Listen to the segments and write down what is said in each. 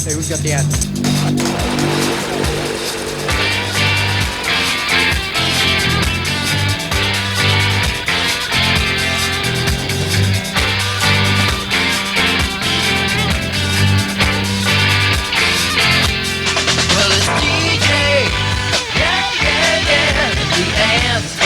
Hey, who's got the answer? Well, it's DJ. Yeah, the ants.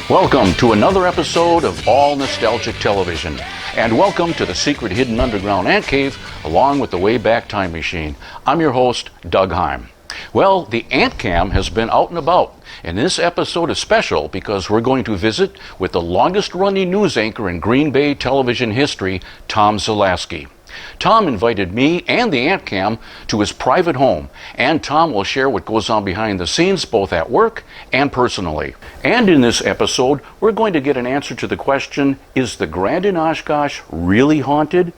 Welcome to another episode of All Nostalgic Television, and welcome to the secret hidden underground ant cave along with the Wayback Time Machine. I'm your host, Doug Heim. Well, the Ant Cam has been out and about, and this episode is special because we're going to visit with the longest running news anchor in Green Bay television history, Tom Zalaski. Tom invited me and the Ant Cam to his private home, and Tom will share what goes on behind the scenes both at work and personally. And in this episode, we're going to get an answer to the question, is the Grand in Oshkosh really haunted?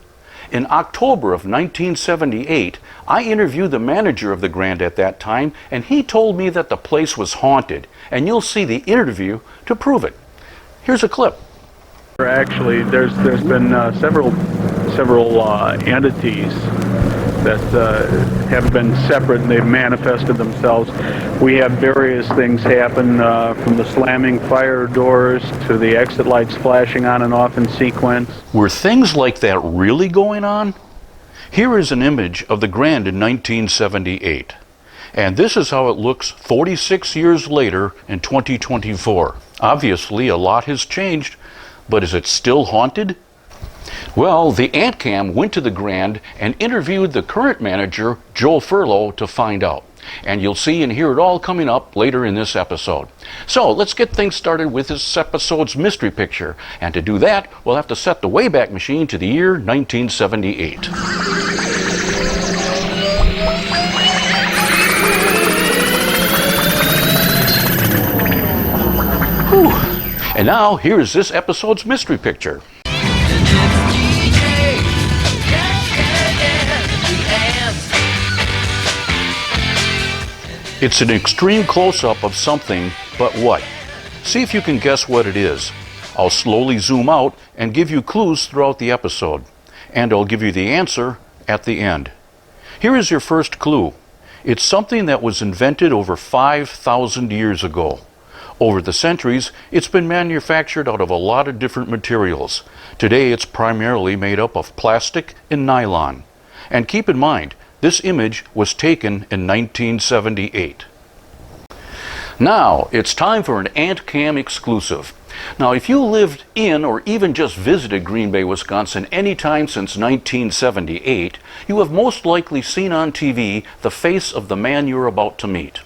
In October of 1978, I interviewed the manager of the Grand at that time, and he told me that the place was haunted, and you'll see the interview to prove it. Here's a clip. Actually, there's been several entities that have been separate, and they've manifested themselves. We have various things happen, from the slamming fire doors to the exit lights flashing on and off in sequence. Were things like that really going on? Here is an image of the Grand in 1978. And this is how it looks 46 years later in 2024. Obviously, a lot has changed, but is it still haunted? Well, the Ant Cam went to the Grand and interviewed the current manager, Joe Furlow, to find out. And you'll see and hear it all coming up later in this episode. So let's get things started with this episode's mystery picture. And to do that, we'll have to set the Wayback Machine to the year 1978. Whew. And now, here is this episode's mystery picture. It's an extreme close-up of something, but what? See if you can guess what it is. I'll slowly zoom out and give you clues throughout the episode. And I'll give you the answer at the end. Here is your first clue. It's something that was invented over 5,000 years ago. Over the centuries, it's been manufactured out of a lot of different materials. Today, it's primarily made up of plastic and nylon. And keep in mind, this image was taken in 1978. Now, it's time for an Ant Cam exclusive. Now, if you lived in or even just visited Green Bay, Wisconsin any time since 1978, you have most likely seen on TV the face of the man you're about to meet.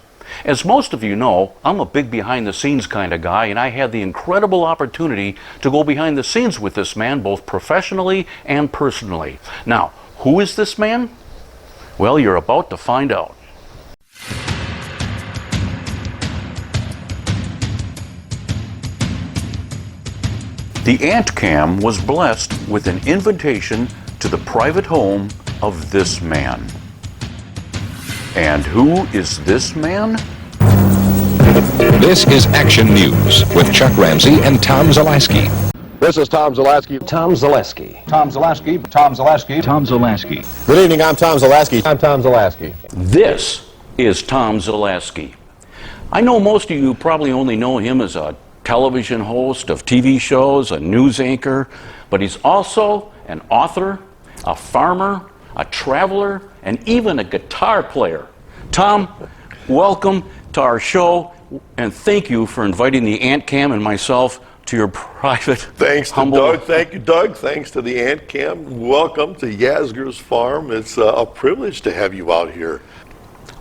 As most of you know, I'm a big behind-the-scenes kind of guy, and I had the incredible opportunity to go behind the scenes with this man, both professionally and personally. Now, who is this man? Well, you're about to find out. The Ant Cam was blessed with an invitation to the private home of this man. And who is this man? This is Action News with Chuck Ramsey and Tom Zalaski. This is Tom Zalaski. Tom Zalaski. Tom Zalaski. Tom Zalaski. Tom Zalaski. Good evening, I'm Tom Zalaski. I'm Tom Zalaski. This is Tom Zalaski. I know most of you probably only know him as a television host of TV shows, a news anchor, but he's also an author, a farmer, a traveler, and even a guitar player. Tom, welcome to our show, and thank you for inviting the Ant Cam and myself to your private, Thanks to humble... Doug. Thank you, Doug. Thanks to the Ant Cam. Welcome to Yasgur's Farm. It's a privilege to have you out here.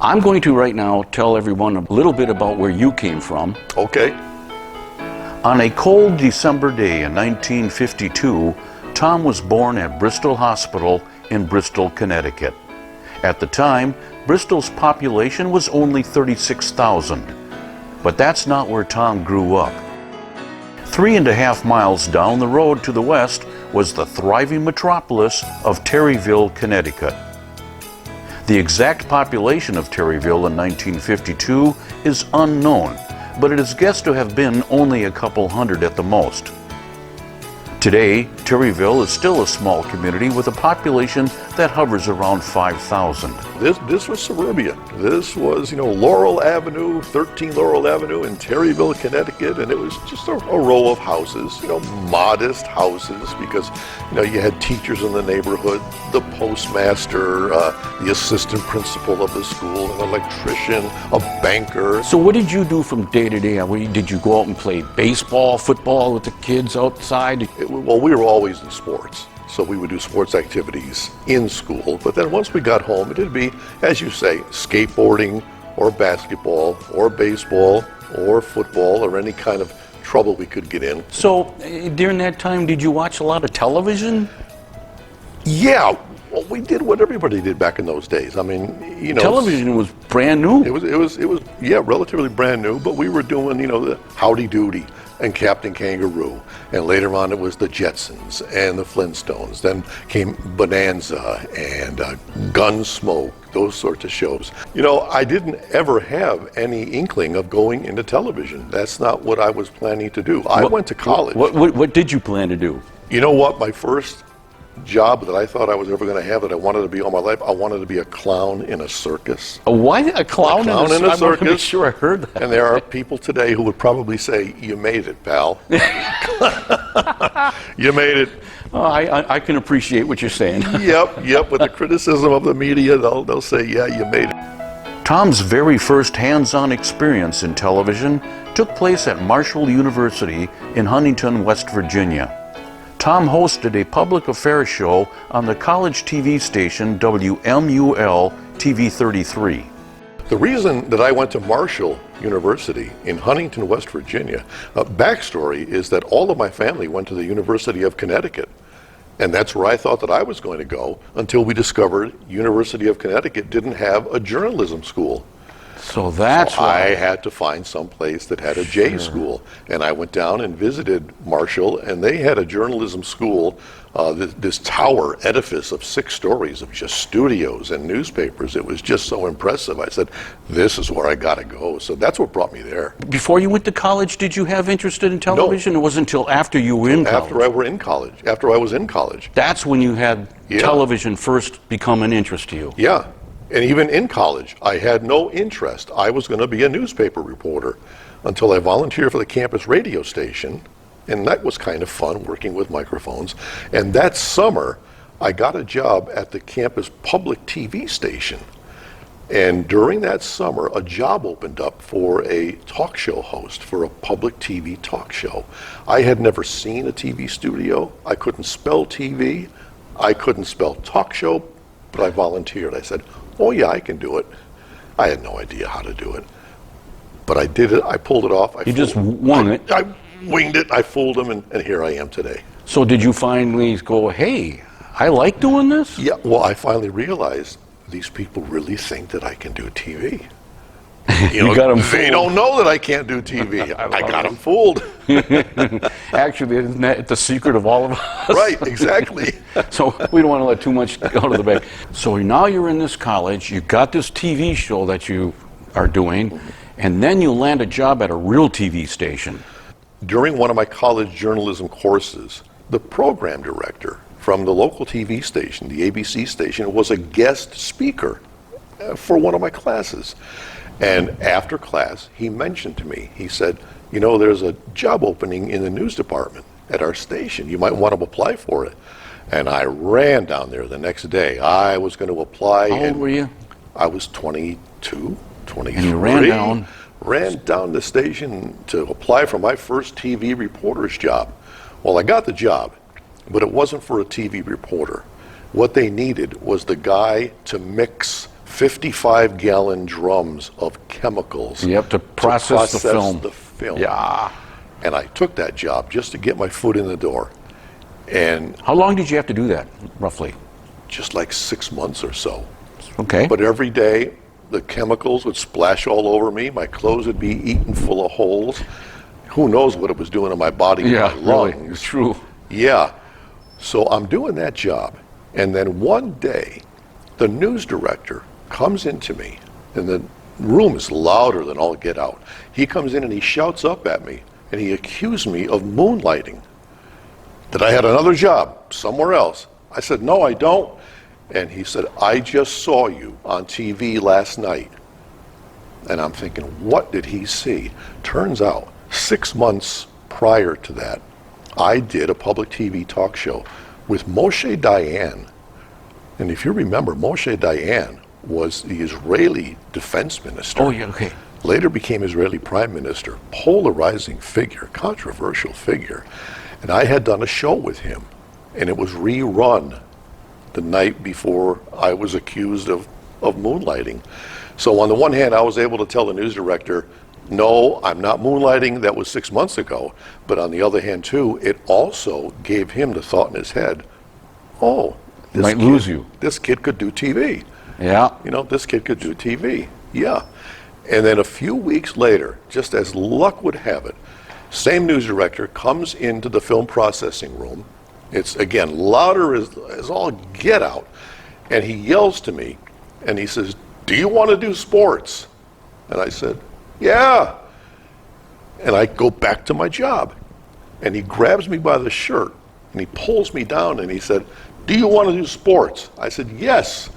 I'm going to right now tell everyone a little bit about where you came from. Okay. On a cold December day in 1952, Tom was born at Bristol Hospital in Bristol, Connecticut. At the time, Bristol's population was only 36,000. But that's not where Tom grew up. 3.5 miles down the road to the west was the thriving metropolis of Terryville, Connecticut. The exact population of Terryville in 1952 is unknown, but it is guessed to have been only a couple hundred at the most. Today, Terryville is still a small community with a population that hovers around 5,000. This was suburbia. This was, Laurel Avenue, 13 Laurel Avenue in Terryville, Connecticut, and it was just a row of houses, modest houses, because, you had teachers in the neighborhood, the postmaster, the assistant principal of the school, an electrician, a banker. So what did you do from day to day? Did you go out and play baseball, football with the kids outside? Well, we were always in sports, so we would do sports activities in school. But then once we got home, it'd be, as you say, skateboarding or basketball or baseball or football or any kind of trouble we could get in. So during that time, did you watch a lot of television? Yeah, well, we did what everybody did back in those days. I mean, Television was brand new. It was relatively brand new, but we were doing, the Howdy Doody and Captain Kangaroo, and later on it was the Jetsons and the Flintstones. Then came Bonanza and Gunsmoke, those sorts of shows. I didn't ever have any inkling of going into television. That's not what I was planning to do. I went to college. What did you plan to do? You know what? My first job that I thought I was ever going to have, that I wanted to be all my life, I wanted to be a clown in a circus. A what? A clown, in a circus? I want to make sure I heard that. And there are people today who would probably say, "You made it, pal." You made it. Oh, I can appreciate what you're saying. Yep. With the criticism of the media, they'll say, "Yeah, you made it." Tom's very first hands-on experience in television took place at Marshall University in Huntington, West Virginia. Tom hosted a public affairs show on the college TV station WMUL TV 33. The reason that I went to Marshall University in Huntington, West Virginia, backstory is that all of my family went to the University of Connecticut. And that's where I thought that I was going to go until we discovered University of Connecticut didn't have a journalism school. So that's why I had to find some place that had a J school. And I went down and visited Marshall, and they had a journalism school, this tower edifice of 6 stories of just studios and newspapers. It was just so impressive. I said, this is where I got to go. So that's what brought me there. Before you went to college, did you have interest in television? No. It wasn't until after you were in college? After I was in college. That's when you had television first become an interest to you? Yeah. And even in college, I had no interest. I was going to be a newspaper reporter until I volunteered for the campus radio station, and that was kind of fun, working with microphones. And that summer, I got a job at the campus public TV station. And during that summer, a job opened up for a talk show host for a public TV talk show. I had never seen a TV studio. I couldn't spell TV. I couldn't spell talk show, but I volunteered. I said, "Oh yeah, I can do it." I had no idea how to do it, but I did it. I pulled it off. You just wung it. I winged it. I fooled them, and here I am today. So did you finally go, hey, I like doing this? Yeah, well, I finally realized these people really think that I can do TV. You got them fooled. They don't know that I can't do TV. I got them fooled. Actually, isn't that the secret of all of us? Right, exactly. So we don't want to let too much out of the bag. So now you're in this college, you got this TV show that you are doing, and then you land a job at a real TV station. During one of my college journalism courses, the program director from the local TV station, the ABC station, was a guest speaker for one of my classes. And after class, he mentioned to me, he said, there's a job opening in the news department at our station. You might want to apply for it. And I ran down there the next day. I was going to apply. How old were you? I was 22, 23. And you ran down? Ran down the station to apply for my first TV reporter's job. Well, I got the job, but it wasn't for a TV reporter. What they needed was the guy to mix 55-gallon drums of chemicals. Yep, to process the film. Yeah. And I took that job just to get my foot in the door. And how long did you have to do that, roughly? Just like 6 months or so. Okay. But every day, the chemicals would splash all over me. My clothes would be eaten full of holes. Who knows what it was doing to my body and my lungs. Really, it's true. Yeah. So I'm doing that job. And then one day, the news director comes into me, and the room is louder than all get out. He comes in and he shouts up at me, and he accused me of moonlighting. that I had another job somewhere else. I said, no, I don't. And he said, I just saw you on TV last night. And I'm thinking, what did he see? Turns out, 6 months prior to that, I did a public TV talk show with Moshe Dayan. And if you remember, Moshe Dayan was the Israeli defense minister. Oh, yeah, okay. Later became Israeli prime minister, polarizing figure, controversial figure. And I had done a show with him, and it was rerun the night before I was accused of moonlighting. So on the one hand, I was able to tell the news director, no, I'm not moonlighting, that was 6 months ago. But on the other hand, too, it also gave him the thought in his head, oh, Might lose you. This kid could do TV. Yeah. You know, this kid could do TV. Yeah. And then a few weeks later, just as luck would have it, same news director comes into the film processing room. It's, again, louder as all get out. And he yells to me, and he says, do you want to do sports? And I said, yeah. And I go back to my job. And he grabs me by the shirt, and he pulls me down, and he said, do you want to do sports? I said, yes.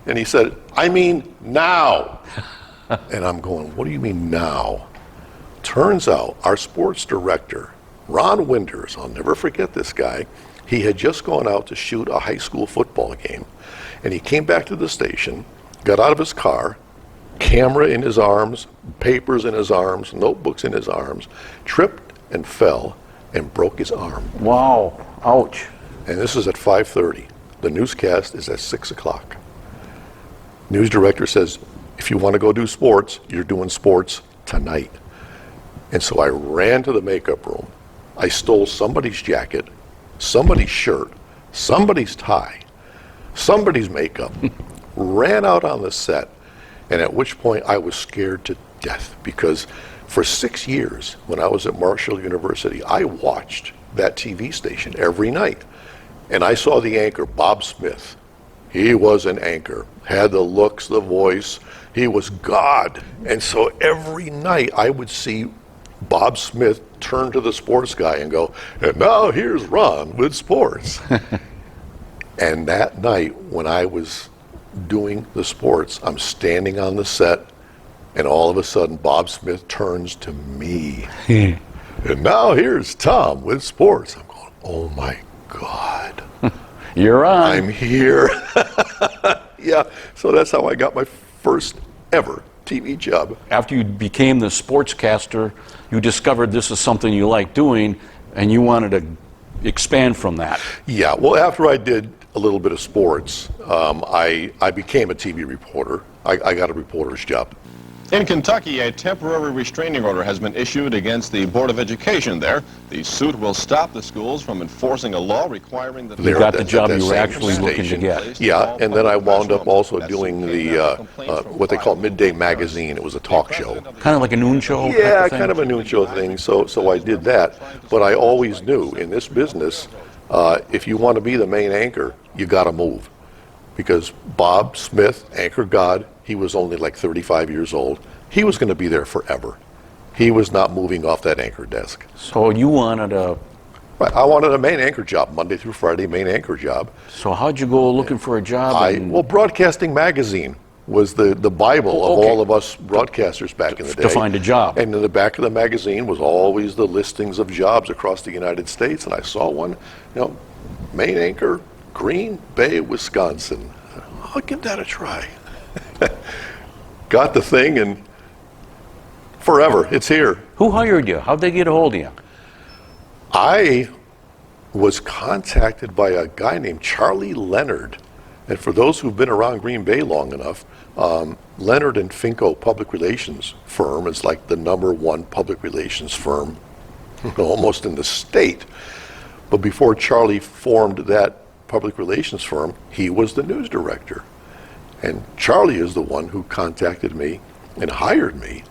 And he said, I mean now. And I'm going, what do you mean now? Turns out our sports director, Ron Winters, I'll never forget this guy, he had just gone out to shoot a high school football game. And he came back to the station, got out of his car, camera in his arms, papers in his arms, notebooks in his arms, tripped and fell and broke his arm. Wow. Ouch. And this is at 5:30. The newscast is at 6 o'clock. News director says, if you want to go do sports, you're doing sports tonight. And so I ran to the makeup room. I stole somebody's jacket, somebody's shirt, somebody's tie, somebody's makeup, ran out on the set, and at which point I was scared to death because for 6 years when I was at Marshall University, I watched that TV station every night. And I saw the anchor, Bob Smith. He was an anchor, had the looks, the voice. He was God. And so every night I would see Bob Smith turn to the sports guy and go, and now here's Ron with sports. And that night when I was doing the sports, I'm standing on the set, and all of a sudden Bob Smith turns to me. And now here's Tom with sports. I'm going, oh my God. You're on. I'm here. Yeah, so that's how I got my first ever TV job. After you became the sportscaster, you discovered this is something you like doing, and you wanted to expand from that. Yeah, well, after I did a little bit of sports, I became a TV reporter. I got a reporter's job. In Kentucky, a temporary restraining order has been issued against the Board of Education there. The suit will stop the schools from enforcing a law requiring that... You got the job you were actually looking to get. Yeah, and then I wound up also doing the, what they call Midday Magazine. It was a talk show. Kind of like a noon show? Yeah, type of thing? kind of a noon show thing, so I did that. But I always knew in this business, if you want to be the main anchor, you got to move. Because Bob Smith, anchor God, he was only like 35 years old. He was going to be there forever. He was not moving off that anchor desk. So you wanted a... Right, I wanted a main anchor job, Monday through Friday, main anchor job. So how'd you go looking for a job? Well, Broadcasting Magazine was the Bible of all of us broadcasters back in the day. To find a job. And in the back of the magazine was always the listings of jobs across the United States. And I saw one, main anchor, Green Bay, Wisconsin. I'll give that a try. Got the thing, and forever, it's here. Who hired you? How'd they get a hold of you? I was contacted by a guy named Charlie Leonard. And for those who've been around Green Bay long enough, Leonard and Finco Public Relations firm is like the #1 public relations firm almost in the state. But before Charlie formed that public relations firm, he was the news director. And Charlie is the one who contacted me and hired me.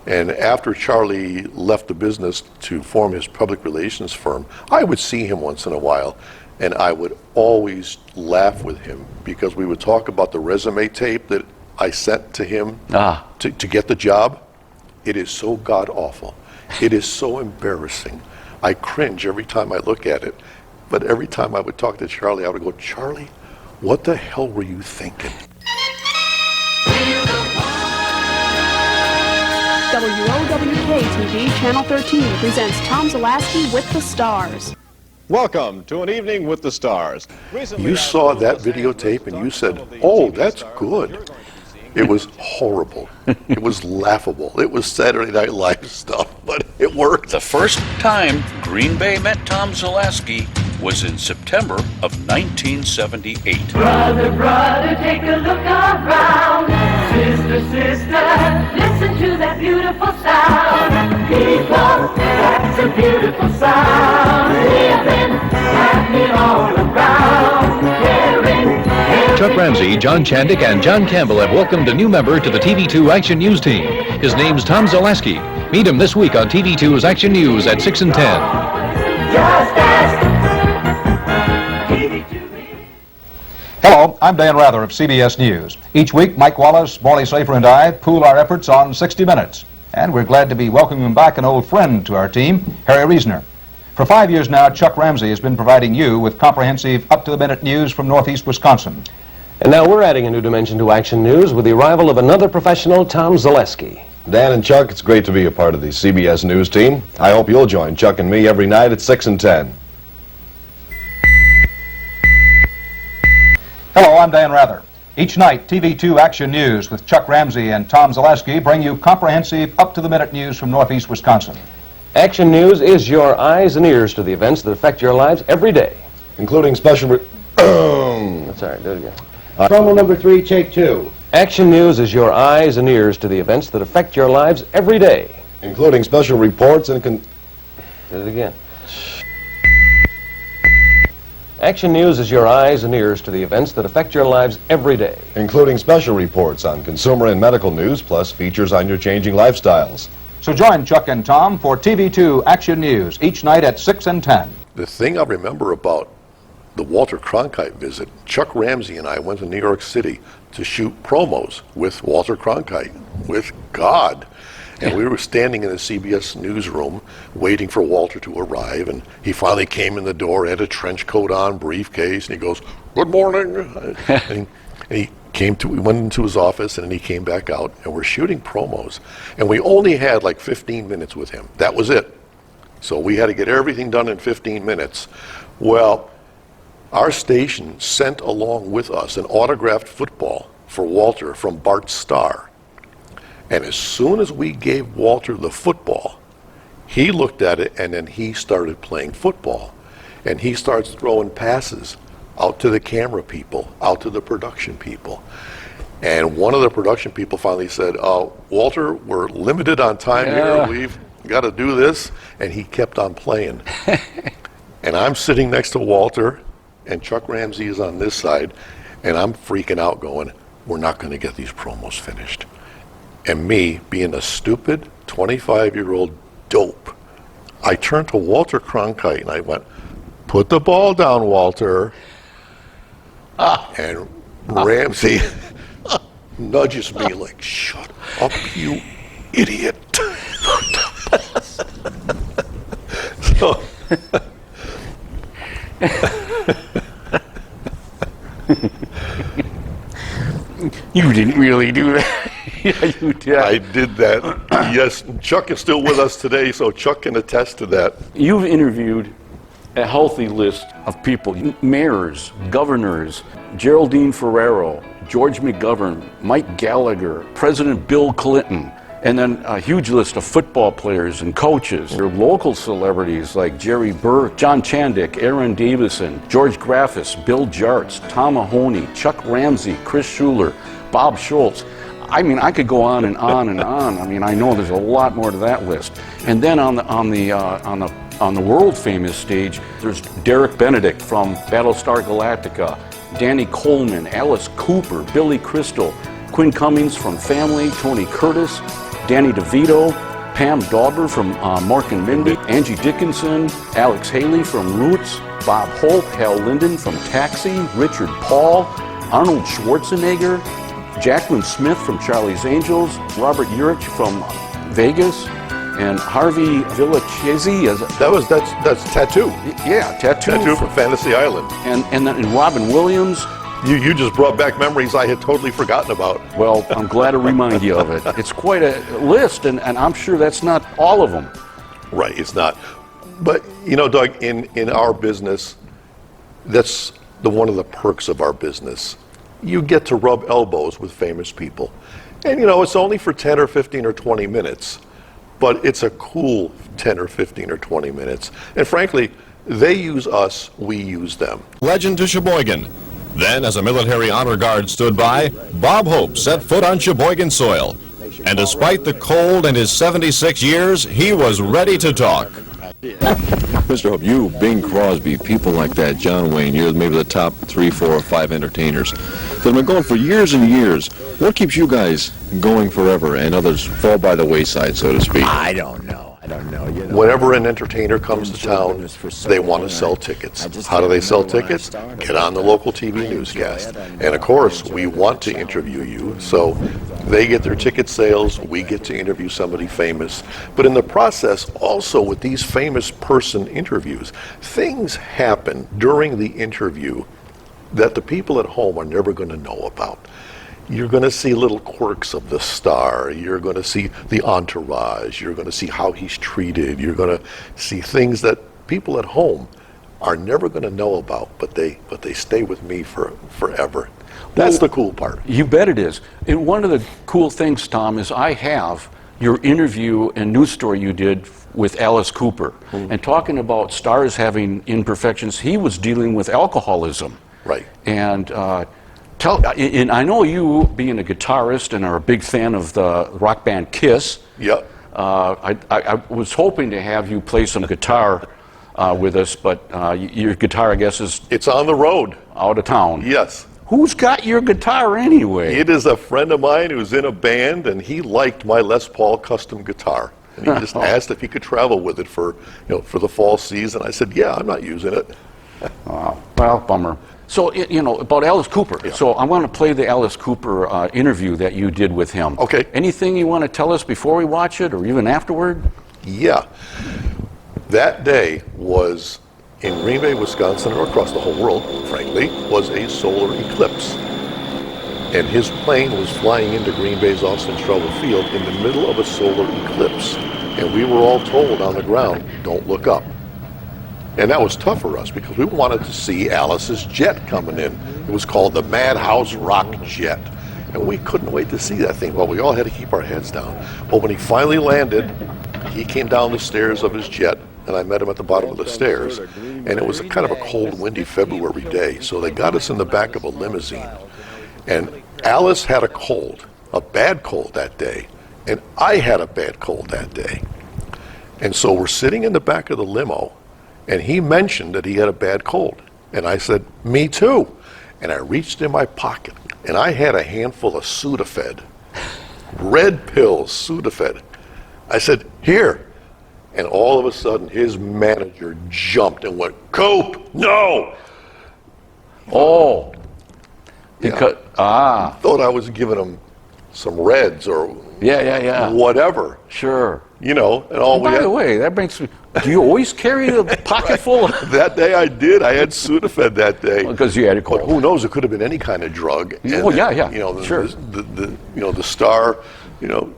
And after Charlie left the business to form his public relations firm, I would see him once in a while, and I would always laugh with him because we would talk about the resume tape that I sent to him to get the job. It is so god-awful. It is so embarrassing. I cringe every time I look at it. But every time I would talk to Charlie, I would go, Charlie, what the hell were you thinking? WOWK-TV Channel 13 presents Tom Zalaski with the Stars. Welcome to an evening with the stars. You saw that videotape and you said, oh, that's good. It was horrible. It was laughable. It was Saturday Night Live stuff, but it worked. The first time Green Bay met Tom Zalaski was in September of 1978. Brother, brother, take a look around. Sister, sister, listen to that beautiful sound. People, that's a beautiful sound. Living, happening all around. Caring, Chuck Ramsey, John Chandick, and John Campbell have welcomed a new member to the TV2 Action News team. His name's Tom Zalaski. Meet him this week on TV2's Action News at 6 and 10. just ask. Hello, I'm Dan Rather of CBS News. Each week, Mike Wallace, Morley Safer, and I pool our efforts on 60 Minutes. And we're glad to be welcoming back an old friend to our team, Harry Reasoner. For 5 years now, Chuck Ramsey has been providing you with comprehensive, up-to-the-minute news from Northeast Wisconsin. And now we're adding a new dimension to Action News with the arrival of another professional, Tom Zalaski. Dan and Chuck, it's great to be a part of the CBS News team. I hope you'll join Chuck and me every night at 6 and 10. Hello, I'm Dan Rather. Each night, TV2 Action News with Chuck Ramsey and Tom Zalaski bring you comprehensive, up-to-the-minute news from Northeast Wisconsin. Action News is your eyes and ears to the events that affect your lives every day. Including special... That's all right, do it again. Promo number 3, take 2. Action News is your eyes and ears to the events that affect your lives every day. Including special reports and... Do it again. Action News is your eyes and ears to the events that affect your lives every day. Including special reports on consumer and medical news, plus features on your changing lifestyles. So join Chuck and Tom for TV2 Action News each night at 6 and 10. The thing I remember about the Walter Cronkite visit, Chuck Ramsey and I went to New York City to shoot promos with Walter Cronkite, with God. And we were standing in the CBS newsroom waiting for Walter to arrive, and he finally came in the door, had a trench coat on, briefcase, and he goes, "Good morning." and we went into his office, and then he came back out, and we're shooting promos. And we only had like 15 minutes with him. That was it. So we had to get everything done in 15 minutes. Well, our station sent along with us an autographed football for Walter from Bart Starr. And as soon as we gave Walter the football, he looked at it and then he started playing football. And he starts throwing passes out to the camera people, out to the production people. And one of the production people finally said, Walter, we're limited on time here. We've got to do this. And he kept on playing. And I'm sitting next to Walter, and Chuck Ramsey is on this side, and I'm freaking out going, we're not going to get these promos finished. And me, being a stupid 25-year-old dope, I turned to Walter Cronkite and I went, "Put the ball down, Walter." And Ramsey nudges me like, "Shut up, you idiot." So, You didn't really do that. Yeah, you did. I did that. Yes, Chuck is still with us today, so Chuck can attest to that. You've interviewed a healthy list of people, mayors, governors, Geraldine Ferraro, George McGovern, Mike Gallagher, President Bill Clinton, and then a huge list of football players and coaches. Your local celebrities like Jerry Burke, John Chandick, Aaron Davison, George Graffis, Bill Jarts, Tom Mahoney, Chuck Ramsey, Chris Schuler, Bob Schultz. I mean, I could go on and on and on. I mean, I know there's a lot more to that list. And then on the world famous stage, there's Derek Benedict from Battlestar Galactica, Danny Coleman, Alice Cooper, Billy Crystal, Quinn Cummings from Family, Tony Curtis, Danny DeVito, Pam Dauber from Mork and Mindy, Angie Dickinson, Alex Haley from Roots, Bob Hope, Hal Linden from Taxi, Richard Paul, Arnold Schwarzenegger, Jacqueline Smith from Charlie's Angels, Robert Urich from Vegas, And Harvey Villachesi is That's Tattoo. yeah, Tattoo from Fantasy Island. and Robin Williams. You just brought back memories I had totally forgotten about. Well, I'm glad to remind you of it. It's quite a list, and I'm sure that's not all of them. Right, it's not. But, you know, Doug, in our business, that's one of the perks of our business. You get to rub elbows with famous people. And, you know, it's only for 10 or 15 or 20 minutes, but it's a cool 10 or 15 or 20 minutes. And frankly, they use us, we use them. Legend to Sheboygan. Then, as a military honor guard stood by, Bob Hope set foot on Sheboygan soil. And despite the cold and his 76 years, he was ready to talk. Mr. Hope, you, Bing Crosby, people like that, John Wayne, you're maybe the top 3, 4, or 5 entertainers that have been going for years and years. What keeps you guys going forever and others fall by the wayside, so to speak? I don't know. You know, Whenever an entertainer comes to town, they want to sell tickets. How do they sell tickets? Get on the local TV newscast. And of course, we want to interview you, so they get their ticket sales, we get to interview somebody famous. But in the process, also with these famous person interviews, things happen during the interview that the people at home are never going to know about. You're going to see little quirks of the star. You're going to see the entourage. You're going to see how he's treated. You're going to see things that people at home are never going to know about, but they stay with me forever. That's the cool part. You bet it is. And one of the cool things, Tom, is I have your interview and news story you did with Alice Cooper. And talking about stars having imperfections, he was dealing with alcoholism. Right. And and I know you, being a guitarist and are a big fan of the rock band Kiss. Yep. I was hoping to have you play some guitar with us, but your guitar, I guess, it's on the road. Out of town. Yes. Who's got your guitar anyway? It is a friend of mine who's in a band, and he liked my Les Paul custom guitar. And he just asked if he could travel with it for the fall season. I said, yeah, I'm not using it. Well, bummer. So, about Alice Cooper. Yeah. So I want to play the Alice Cooper interview that you did with him. Okay. Anything you want to tell us before we watch it, or even afterward? Yeah. That day was, in Green Bay, Wisconsin, or across the whole world, frankly, was a solar eclipse. And his plane was flying into Green Bay's Austin Strobel Field in the middle of a solar eclipse. And we were all told on the ground, don't look up. And that was tough for us because we wanted to see Alice's jet coming in. It was called the Madhouse Rock Jet. And we couldn't wait to see that thing. Well, we all had to keep our heads down. But when he finally landed, he came down the stairs of his jet, and I met him at the bottom of the stairs. And it was kind of a cold, windy February day. So they got us in the back of a limousine. And Alice had a cold, a bad cold that day. And I had a bad cold that day. And so we're sitting in the back of the limo, and he mentioned that he had a bad cold. And I said, me too. And I reached in my pocket, and I had a handful of Sudafed, red pills, Sudafed. I said, here. And all of a sudden, his manager jumped and went, Cope, no! Oh. Because, Thought I was giving him some Reds or whatever. Sure. And all By the way, that makes me... Do you always carry a pocket full? That day I did. I had Sudafed that day. Because you had a cold. But who knows? It could have been any kind of drug. Oh, yeah. Sure. The star,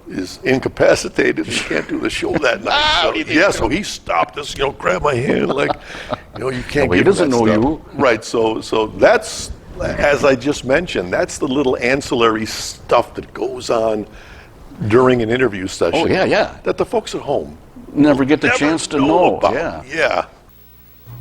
is incapacitated. He can't do the show that night. So he stopped us. Grabbed my hand like, you can't. He doesn't know you. Right. So that's, as I just mentioned, that's the little ancillary stuff that goes on during an interview session. Oh, yeah. That the folks at home never get the chance to know about. Yeah.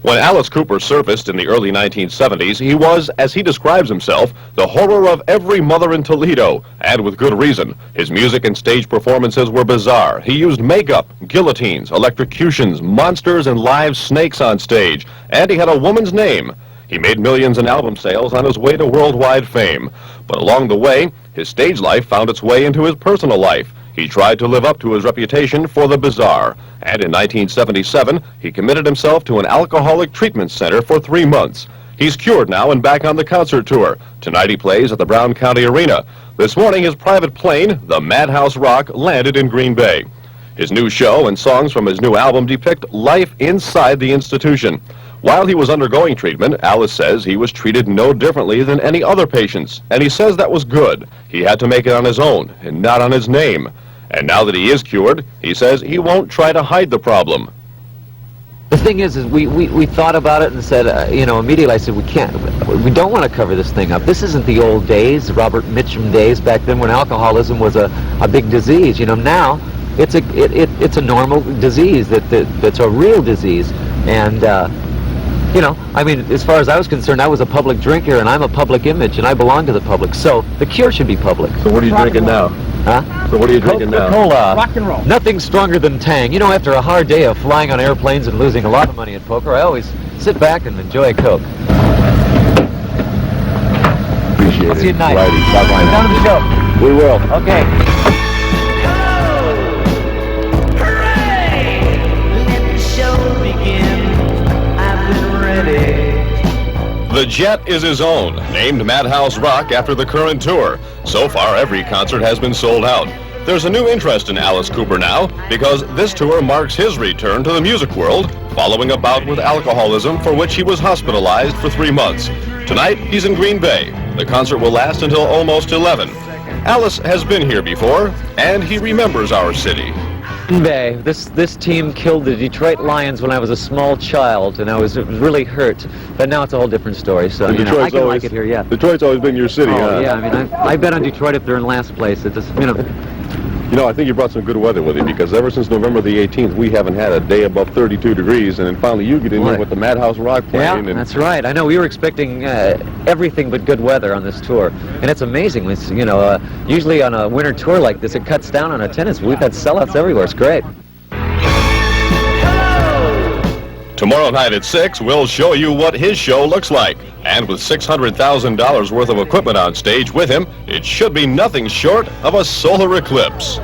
When Alice Cooper surfaced in the early 1970s, he was, as he describes himself, the horror of every mother in Toledo, and with good reason. His music and stage performances were bizarre. He used makeup, guillotines, electrocutions, monsters, and live snakes on stage, and he had a woman's name. He made millions in album sales on his way to worldwide fame. But along the way, his stage life found its way into his personal life. He tried to live up to his reputation for the bizarre, and in 1977, he committed himself to an alcoholic treatment center for 3 months. He's cured now and back on the concert tour. Tonight he plays at the Brown County Arena. This morning his private plane, the Madhouse Rock, landed in Green Bay. His new show and songs from his new album depict life inside the institution. While he was undergoing treatment, Alice says he was treated no differently than any other patients, and he says that was good. He had to make it on his own and not on his name. And now that he is cured, he says he won't try to hide the problem. The thing is we thought about it and said, you know, immediately I said, we don't want to cover this thing up. This isn't the old days, Robert Mitchum days back then when alcoholism was a big disease. You know, now it's a normal disease that's a real disease. And, you know, I mean, as far as I was concerned, I was a public drinker and I'm a public image and I belong to the public. So the cure should be public. So what are you drinking now? Huh? So what are you drinking now? Coca-Cola. Rock and roll. Nothing stronger than Tang. You know, after a hard day of flying on airplanes and losing a lot of money at poker, I always sit back and enjoy a Coke. Appreciate I'll see you it. tonight. Righty, stop by Down to the show. now. We will. Okay. The Jet is his own, named Madhouse Rock after the current tour. So far, every concert has been sold out. There's a new interest in Alice Cooper now, because this tour marks his return to the music world, following a bout with alcoholism for which he was hospitalized for 3 months. Tonight, he's in Green Bay. The concert will last until almost 11. Alice has been here before, and he remembers our city. Green Bay. This team killed the Detroit Lions when I was a small child, and I was really hurt. But now it's a whole different story. So you know, I can like it here. Yeah. Detroit's always been your city, huh? Yeah. I mean, I bet on Detroit if they're in last place. It just, you know. You know, I think you brought some good weather with you, because ever since November the 18th, we haven't had a day above 32 degrees, and then finally you get in here with the Madhouse Rock playing. Yeah, and that's right. I know we were expecting everything but good weather on this tour, and it's amazing. It's, you know, usually on a winter tour like this, it cuts down on attendance. We've had sellouts everywhere. It's great. Tomorrow night at 6, we'll show you what his show looks like. And with $600,000 worth of equipment on stage with him, it should be nothing short of a solar eclipse.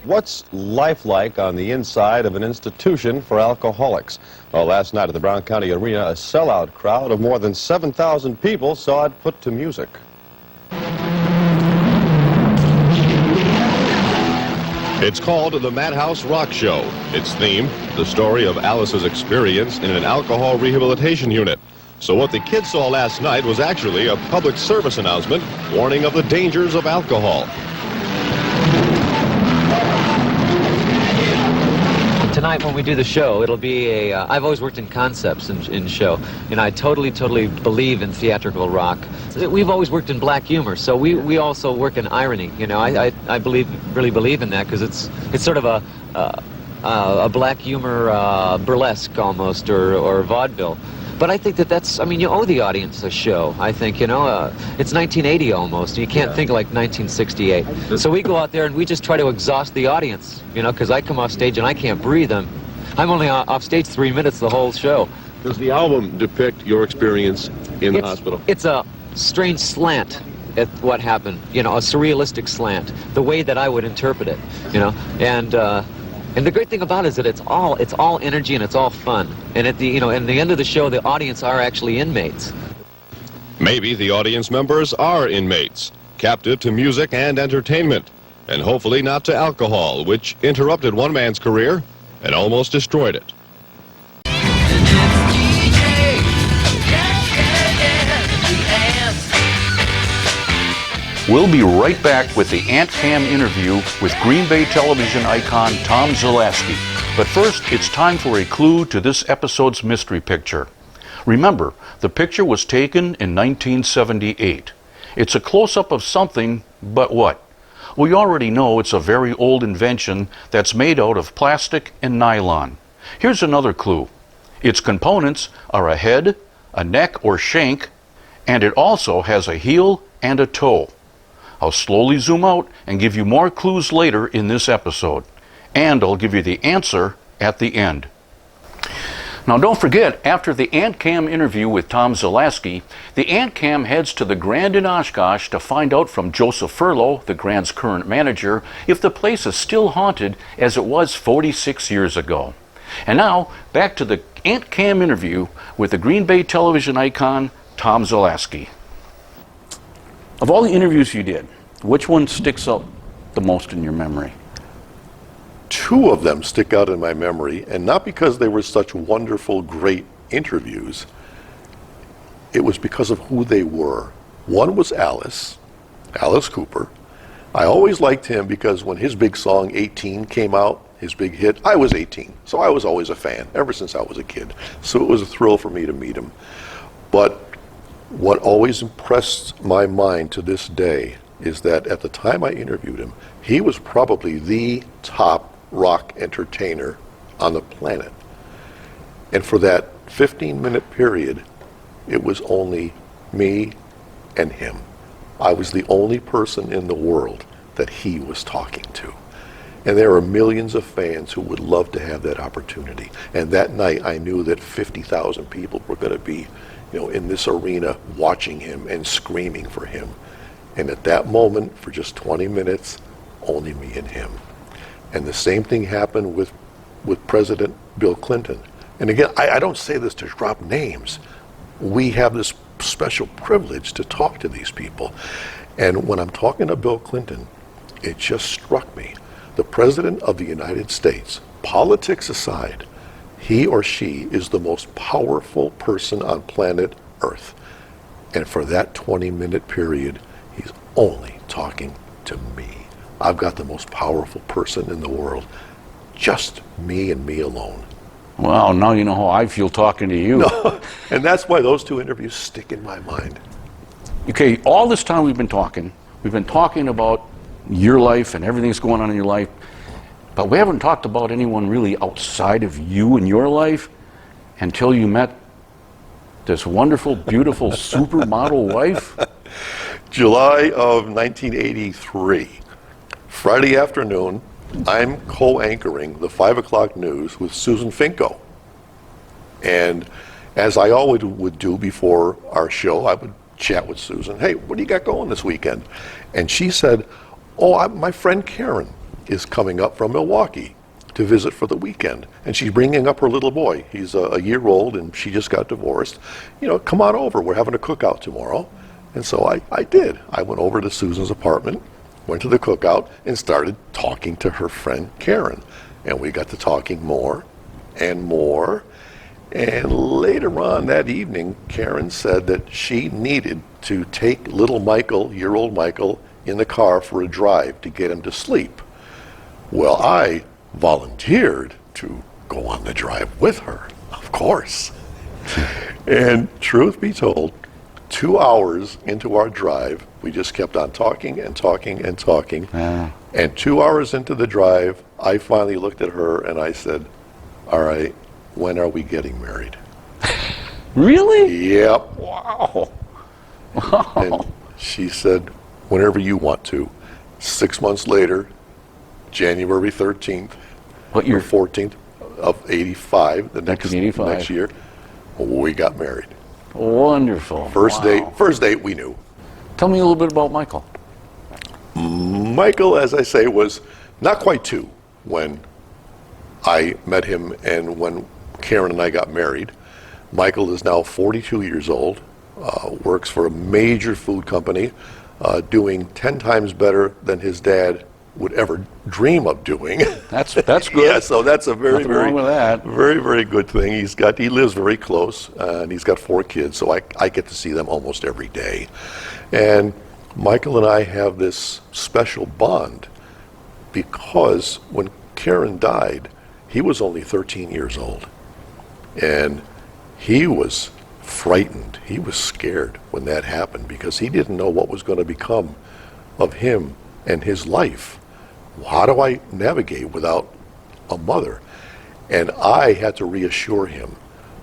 What's life like on the inside of an institution for alcoholics? Well, last night at the Brown County Arena, a sellout crowd of more than 7,000 people saw it put to music. It's called the Madhouse Rock Show. Its theme, the story of Alice's experience in an alcohol rehabilitation unit. So what the kids saw last night was actually a public service announcement warning of the dangers of alcohol. Tonight when we do the show, it'll be I've always worked in concepts in show, and I totally believe in theatrical rock. We've always worked in black humor, so we also work in irony. You know, I really believe in that, because it's sort of a black humor burlesque almost, or vaudeville. But I think that's, I mean, you owe the audience a show. I think, you know, it's 1980 almost. You can't think like 1968. So we go out there and we just try to exhaust the audience, you know, because I come off stage and I can't breathe. I'm only off stage 3 minutes the whole show. Does the album depict your experience in the hospital? It's a strange slant at what happened, you know, a surrealistic slant, the way that I would interpret it, you know, and the great thing about it is that it's all energy and it's all fun. And at the end of the show, the audience are actually inmates. Maybe the audience members are inmates, captive to music and entertainment, and hopefully not to alcohol, which interrupted one man's career and almost destroyed it. We'll be right back with the Ant Cam interview with Green Bay television icon Tom Zalaski. But first, it's time for a clue to this episode's mystery picture. Remember, the picture was taken in 1978. It's a close-up of something, but what? We already know it's a very old invention that's made out of plastic and nylon. Here's another clue. Its components are a head, a neck or shank, and it also has a heel and a toe. I'll slowly zoom out and give you more clues later in this episode. And I'll give you the answer at the end. Now don't forget, after the Ant Cam interview with Tom Zalaski, the Ant Cam heads to the Grand in Oshkosh to find out from Joseph Furlow, the Grand's current manager, if the place is still haunted as it was 46 years ago. And now, back to the Ant Cam interview with the Green Bay television icon, Tom Zalaski. Of all the interviews you did, which one sticks out the most in your memory? Two of them stick out in my memory, and not because they were such wonderful, great interviews. It was because of who they were. One was Alice Cooper. I always liked him because when his big song 18 came out, his big hit, I was 18, so I was always a fan ever since I was a kid. So it was a thrill for me to meet him. But what always impressed my mind to this day is that at the time I interviewed him, he was probably the top rock entertainer on the planet. And for that 15-minute period, it was only me and him. I was the only person in the world that he was talking to. And there are millions of fans who would love to have that opportunity. And that night, I knew that 50,000 people were going to be, in this arena watching him and screaming for him. And at that moment, for just 20 minutes, only me and him. And the same thing happened with President Bill Clinton. And again, I don't say this to drop names. We have this special privilege to talk to these people. And when I'm talking to Bill Clinton, it just struck me. The President of the United States, politics aside, he or she is the most powerful person on planet Earth. And for that 20-minute period, he's only talking to me. I've got the most powerful person in the world. Just me and me alone. Well, now you know how I feel talking to you. No, and that's why those two interviews stick in my mind. Okay, all this time we've been talking about your life and everything that's going on in your life, but we haven't talked about anyone really outside of you and your life until you met this wonderful, beautiful supermodel wife. July of 1983, Friday afternoon, I'm co-anchoring the 5 o'clock news with Susan Finko. And as I always would do before our show, I would chat with Susan. Hey, what do you got going this weekend? And she said, my friend Karen is coming up from Milwaukee to visit for the weekend. And she's bringing up her little boy. He's a year old and she just got divorced. Come on over. We're having a cookout tomorrow. And so I did. I went over to Susan's apartment, went to the cookout, and started talking to her friend Karen. And we got to talking more and more. And later on that evening, Karen said that she needed to take little Michael, year-old Michael, in the car for a drive to get him to sleep. Well, I volunteered to go on the drive with her, of course. And truth be told, 2 hours into our drive, we just kept on talking and talking and talking. Yeah. And 2 hours into the drive, I finally looked at her and I said, all right, when are we getting married? Really? Yep. Wow. And she said, whenever you want to. 6 months later, January 13th, what year? 14th of 85, the next year, we got married. Wonderful. First date we knew. Tell me a little bit about Michael. Michael, as I say, was not quite 2 when I met him and when Karen and I got married. Michael is now 42 years old, works for a major food company, doing 10 times better than his dad would ever dream of doing. That's good. Yeah, so that's a very, Nothing wrong with that. very, very good thing. He lives very close, and he's got 4 kids, so I get to see them almost every day. And Michael and I have this special bond because when Karen died, he was only 13 years old, and he was frightened. He was scared when that happened because he didn't know what was going to become of him and his life. How do I navigate without a mother? And I had to reassure him,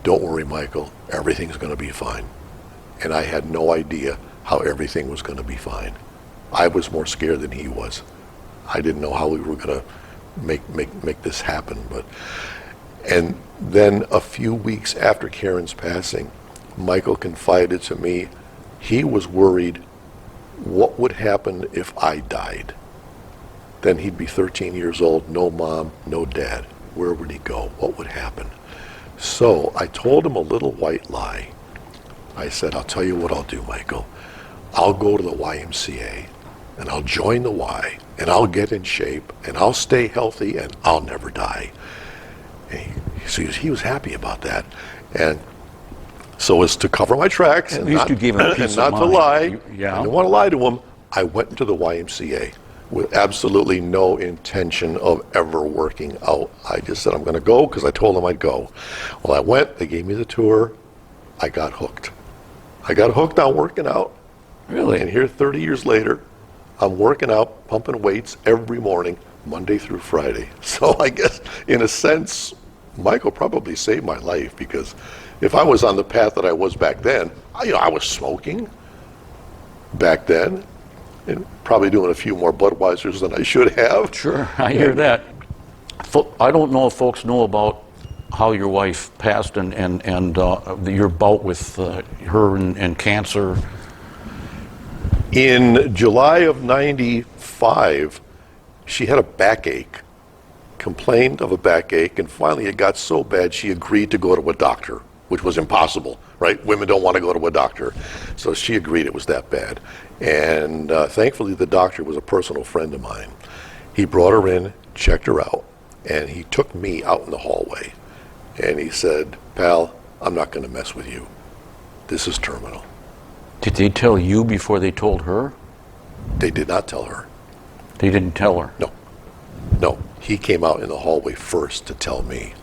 don't worry, Michael, everything's going to be fine. And I had no idea how everything was going to be fine. I was more scared than he was. I didn't know how we were going to make this happen. And then a few weeks after Karen's passing, Michael confided to me he was worried what would happen if I died. Then he'd be 13 years old, no mom, no dad. Where would he go? What would happen? So I told him a little white lie. I said, I'll tell you what I'll do, Michael. I'll go to the YMCA and I'll join the Y, and I'll get in shape, and I'll stay healthy, and I'll never die. And he was happy about that. And so as to cover my tracks, At least you gave him a piece and not of to mind. lie, Yeah. I didn't want to lie to him, I went into the YMCA with absolutely no intention of ever working out. I just said, I'm going to go because I told them I'd go. Well, I went, they gave me the tour, I got hooked. I got hooked on working out. Really? And here 30 years later, I'm working out, pumping weights every morning, Monday through Friday. So I guess, in a sense, Michael probably saved my life, because if I was on the path that I was back then, I was smoking back then, and probably doing a few more Budweisers than I should have. Sure, I hear that. I don't know if folks know about how your wife passed and your bout with her and cancer. In July of '95, she had a backache, complained of a backache, and finally it got so bad she agreed to go to a doctor, which was impossible, right? Women don't want to go to a doctor. So she agreed it was that bad. And thankfully the doctor was a personal friend of mine. He brought her in, checked her out, and he took me out in the hallway. And he said, pal, I'm not going to mess with you. This is terminal. Did they tell you before they told her? They did not tell her. They didn't tell her? No. No. He came out in the hallway first to tell me,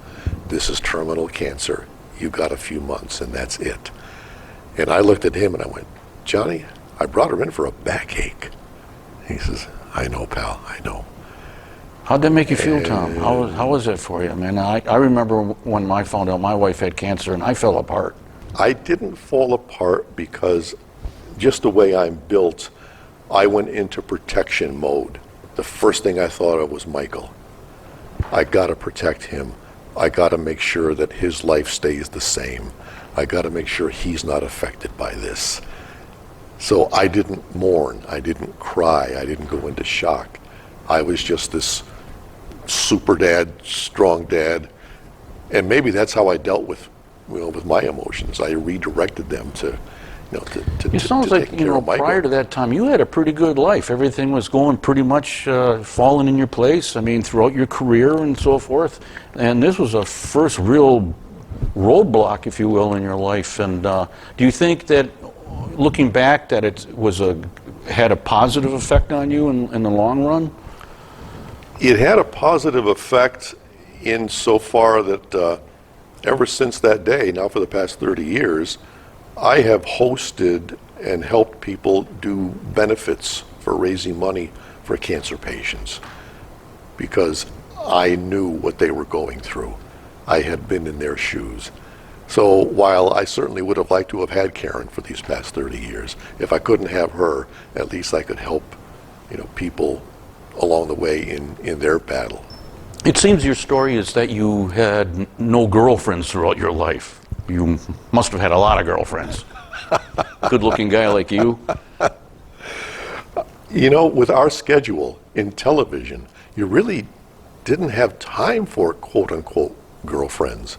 this is terminal cancer. You got a few months, and that's it. And I looked at him and I went, Johnny, I brought her in for a backache. He says, I know, pal, I know. How'd that make you feel, Tom? How was that for you? I mean, I remember when I found out my wife had cancer and I fell apart. I didn't fall apart because just the way I'm built, I went into protection mode. The first thing I thought of was Michael. I gotta protect him. I gotta make sure that his life stays the same. I gotta make sure he's not affected by this. So I didn't mourn, I didn't cry, I didn't go into shock. I was just this super dad, strong dad, and maybe that's how I dealt with, with my emotions. I redirected them to, It sounds like, prior to that time, you had a pretty good life. Everything was going pretty much falling in your place, I mean, throughout your career and so forth. And this was a first real roadblock, if you will, in your life. And do you think that, looking back, that it had a positive effect on you in the long run? It had a positive effect insofar that ever since that day, now for the past 30 years, I have hosted and helped people do benefits for raising money for cancer patients because I knew what they were going through. I had been in their shoes. So while I certainly would have liked to have had Karen for these past 30 years, if I couldn't have her, at least I could help, people along the way in their battle. It seems your story is that you had no girlfriends throughout your life. You must have had a lot of girlfriends. Good-looking guy like you. With our schedule in television, you really didn't have time for quote-unquote girlfriends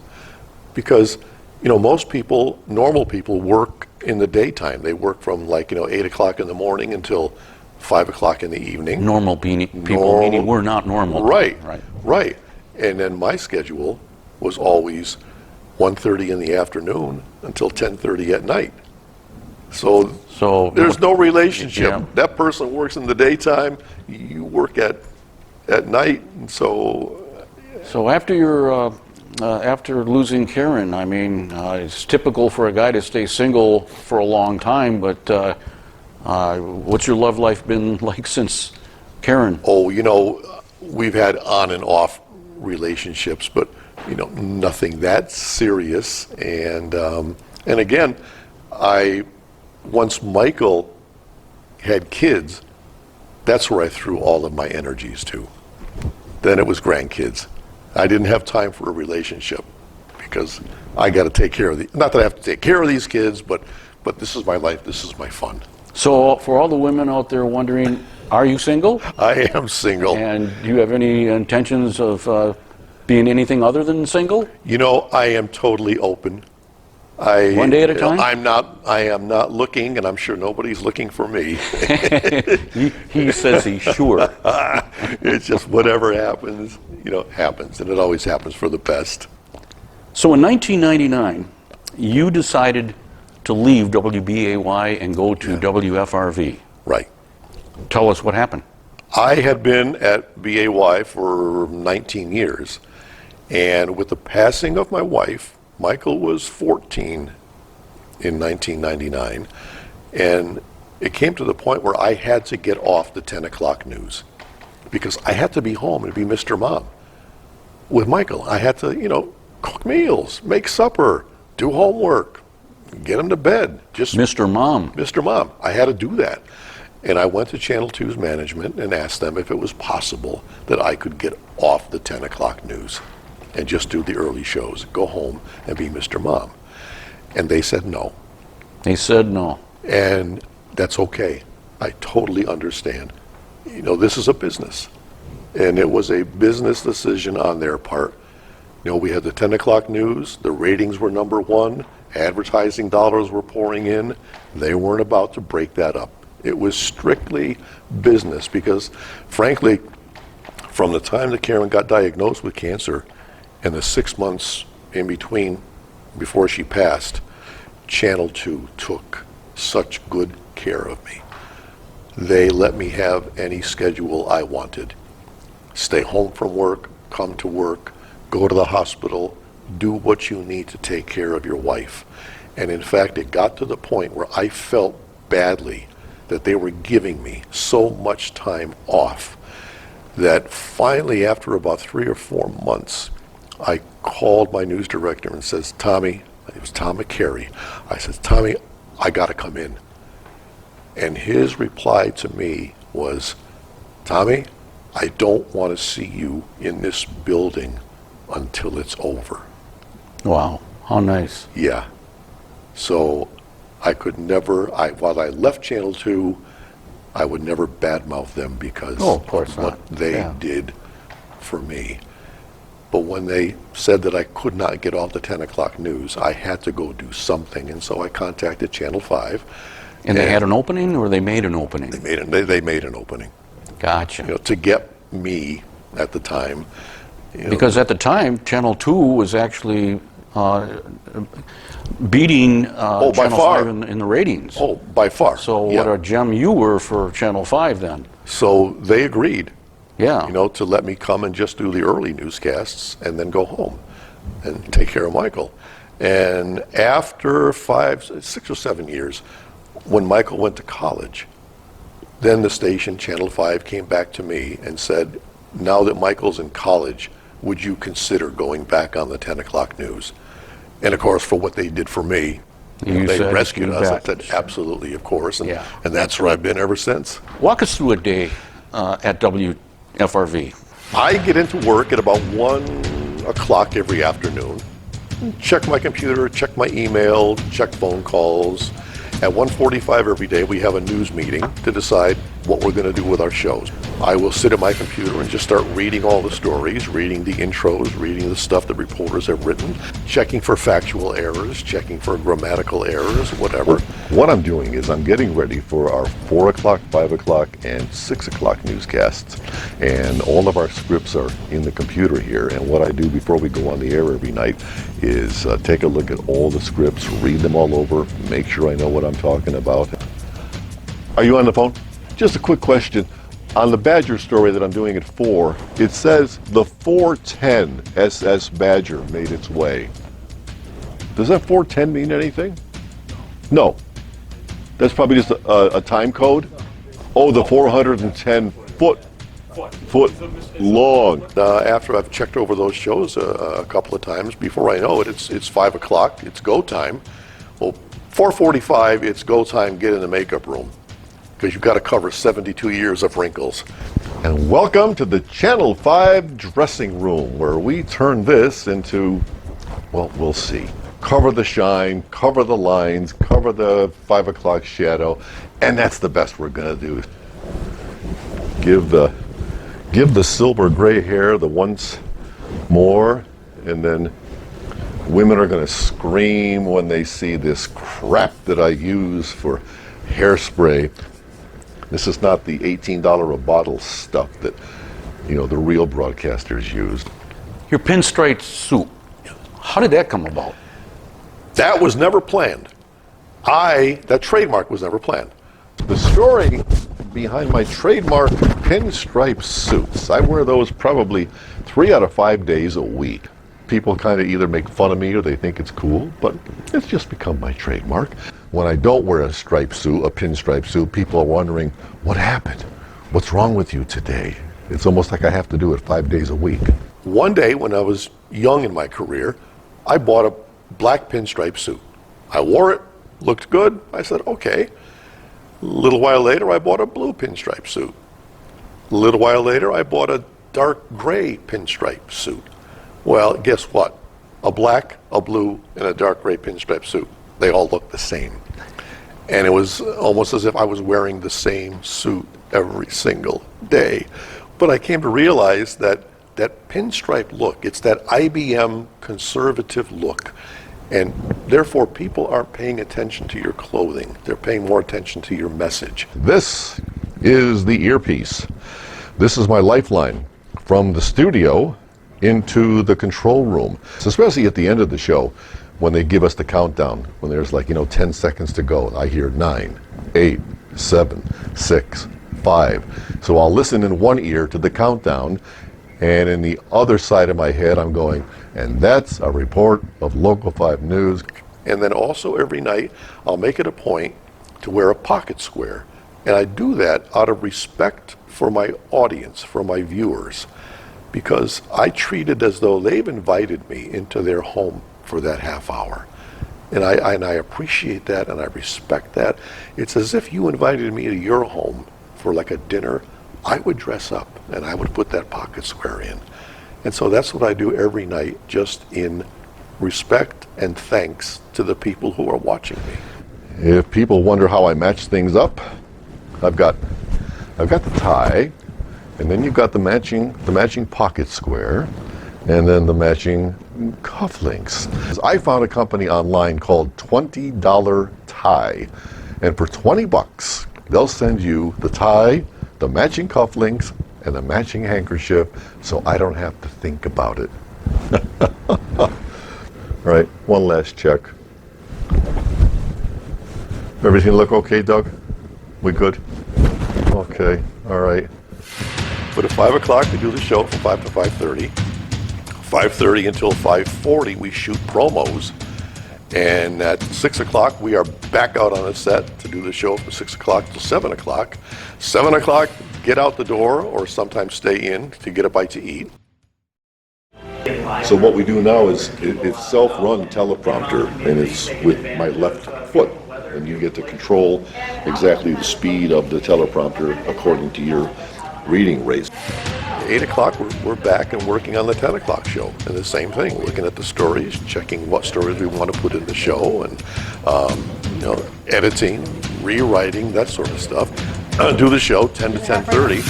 because, most people, normal people, work in the daytime. They work from 8 o'clock in the morning until 5 o'clock in the evening. Normal people, meaning we're not normal. Right. And then my schedule was always 1:30 in the afternoon until 10:30 at night. So there's no relationship. Yeah. That person works in the daytime, you work at night, and so after losing Karen, I mean, it's typical for a guy to stay single for a long time, but what's your love life been like since Karen? Oh, we've had on and off relationships, but nothing that serious. And again, once Michael had kids, that's where I threw all of my energies to. Then it was grandkids. I didn't have time for a relationship because I got to take care of not that I have to take care of these kids, but this is my life, this is my fun. So for all the women out there wondering, are you single? I am single. And do you have any intentions of being anything other than single? I am totally open One day at a time? I am not looking, and I'm sure nobody's looking for me. he says he's sure. It's just whatever happens, happens, and it always happens for the best. So in 1999, you decided to leave WBAY and go to WFRV. Right. Tell us what happened. I had been at BAY for 19 years, and with the passing of my wife, Michael was 14 in 1999, and it came to the point where I had to get off the 10 o'clock news because I had to be home and be Mr. Mom. With Michael, I had to, cook meals, make supper, do homework, get him to bed. Just Mr. Mom. Mr. Mom. I had to do that. And I went to Channel 2's management and asked them if it was possible that I could get off the 10 o'clock news and just do the early shows, go home and be Mr. Mom. And they said no. They said no. And that's okay. I totally understand. This is a business. And it was a business decision on their part. We had the 10 o'clock news, the ratings were number one, advertising dollars were pouring in. They weren't about to break that up. It was strictly business because, frankly, from the time that Karen got diagnosed with cancer and the 6 months in between before she passed, Channel 2 took such good care of me. They let me have any schedule I wanted. Stay home from work, come to work, go to the hospital, do what you need to take care of your wife. And in fact, it got to the point where I felt badly that they were giving me so much time off that finally, after about 3 or 4 months, I called my news director and says, Tommy, it was Tom McCary, I said, Tommy, I got to come in. And his reply to me was, Tommy, I don't want to see you in this building until it's over. Wow, how nice. Yeah. So I could never, while I left Channel 2, I would never badmouth them because of course what not. they did for me. But when they said that I could not get off the 10 o'clock news, I had to go do something, and so I contacted Channel 5. And they had an opening, or they made an opening? They made an opening. Gotcha. To get me at the time. Because at the time, Channel 2 was actually beating by Channel far. 5 in the ratings. Oh, by far. So what a gem you were for Channel 5 then. So they agreed. Yeah. To let me come and just do the early newscasts and then go home and take care of Michael. And after 6 or 7 years, when Michael went to college, then the station, Channel 5, came back to me and said, now that Michael's in college, would you consider going back on the 10 o'clock news? And of course, for what they did for me, they rescued us. I said, absolutely, of course. And that's where I've been ever since. Walk us through a day at WFRV. I get into work at about 1 o'clock every afternoon. Check my computer, check my email, check phone calls. At 1:45 every day, we have a news meeting to decide what we're going to do with our shows. I will sit at my computer and just start reading all the stories, reading the intros, reading the stuff that reporters have written, checking for factual errors, checking for grammatical errors, whatever. What I'm doing is I'm getting ready for our 4 o'clock, 5 o'clock, and 6 o'clock newscasts. And all of our scripts are in the computer here. And what I do before we go on the air every night is take a look at all the scripts, read them all over, make sure I know what I'm talking about. Are you on the phone? Just a quick question. On the Badger story that I'm doing at 4, it says the 410 SS Badger made its way. Does that 410 mean anything? No. That's probably just a time code? Oh, the 410 foot long. After I've checked over those shows a couple of times, before I know it, it's 5 o'clock, it's go time. Well, 4:45, it's go time, get in the makeup room. Because you've got to cover 72 years of wrinkles. And welcome to the Channel 5 dressing room, where we turn this into, well, we'll see. Cover the shine, cover the lines, cover the 5 o'clock shadow, and that's the best we're going to do. Give the silver gray hair the once more, and then Women are going to scream when they see this crap that I use for hairspray. This is not the $18 a bottle stuff that, you know, the real broadcasters used. Your pinstripe suit, how did that come about? That was never planned. That trademark was never planned. The story behind my trademark pinstripe suits, I wear those probably 3 out of 5 days a week. People kind of either make fun of me or they think it's cool, but it's just become my trademark. When I don't wear a striped suit, a pinstripe suit, people are wondering, what happened? What's wrong with you today? It's almost like I have to do it 5 days a week. One day when I was young in my career, I bought a black pinstripe suit. I wore it, looked good. I said, okay. A little while later, I bought a blue pinstripe suit. A little while later, I bought a dark gray pinstripe suit. Well, guess what? A black, a blue, and a dark gray pinstripe suit. They all looked the same. And it was almost as if I was wearing the same suit every single day. But I came to realize that that pinstripe look, it's that IBM conservative look. And therefore, people aren't paying attention to your clothing. They're paying more attention to your message. This is the earpiece. This is my lifeline from the studio into the control room. So especially at the end of the show, when they give us the countdown, when there's 10 seconds to go, I hear 9, 8, 7, 6, 5. So I'll listen in one ear to the countdown, and in the other side of my head, I'm going, and that's a report of Local 5 News. And then also every night, I'll make it a point to wear a pocket square. And I do that out of respect for my audience, for my viewers, because I treat it as though they've invited me into their home for that half hour. And I appreciate that and I respect that. It's as if you invited me to your home for like a dinner. I would dress up and I would put that pocket square in. And so that's what I do every night, just in respect and thanks to the people who are watching me. If people wonder how I match things up, I've got the tie, and then you've got the matching pocket square, and then the matching cufflinks. I found a company online called $20 Tie, and for $20, they'll send you the tie, the matching cufflinks, and the matching handkerchief, so I don't have to think about it. All right, one last check. Everything look okay, Doug? We good? Okay, all right. But at 5 o'clock, we do the show from 5 to 5:30. 5:30 until 5:40, we shoot promos. And at 6 o'clock, we are back out on a set to do the show from 6 o'clock till 7 o'clock. 7 o'clock, get out the door, or sometimes stay in to get a bite to eat. So what we do now is it's self-run teleprompter, and it's with my left foot. And you get to control exactly the speed of the teleprompter according to your reading rates. 8 o'clock, we're back and working on the 10 o'clock show. And the same thing, looking at the stories, checking what stories we want to put in the show, and editing, rewriting, that sort of stuff. Do the show 10 to 10:30.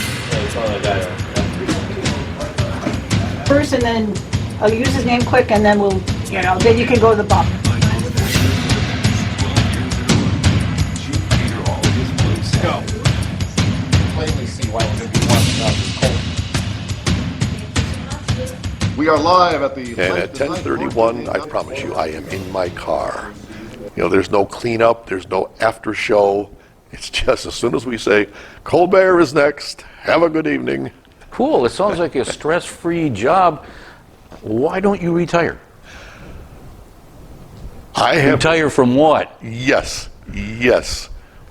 First, and then I'll use his name quick, and then we'll, then you can go to the bump. Go. Plainly see why we're going to be watching out this cold. We are live at the... And at 10:31, I promise you, I am in my car. There's no cleanup, there's no after show. It's just as soon as we say, Colbert is next, have a good evening. Cool, it sounds like a stress-free job. Why don't you retire? Retire from what? Yes.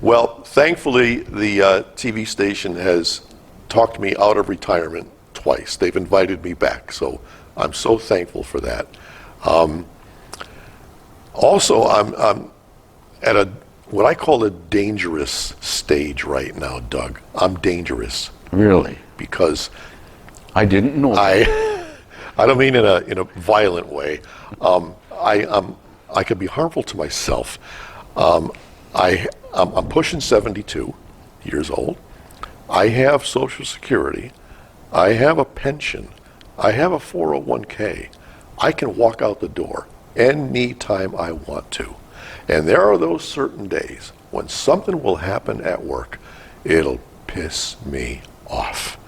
Well, thankfully, the TV station has talked me out of retirement twice. They've invited me back, so I'm so thankful for that. Also, I'm at what I call a dangerous stage right now, Doug. I'm dangerous. Really? Because I didn't know. I don't mean in a violent way. I could be harmful to myself. I'm pushing 72 years old. I have Social Security. I have a pension. I have a 401k. I can walk out the door anytime I want to. And there are those certain days when something will happen at work, it'll piss me off.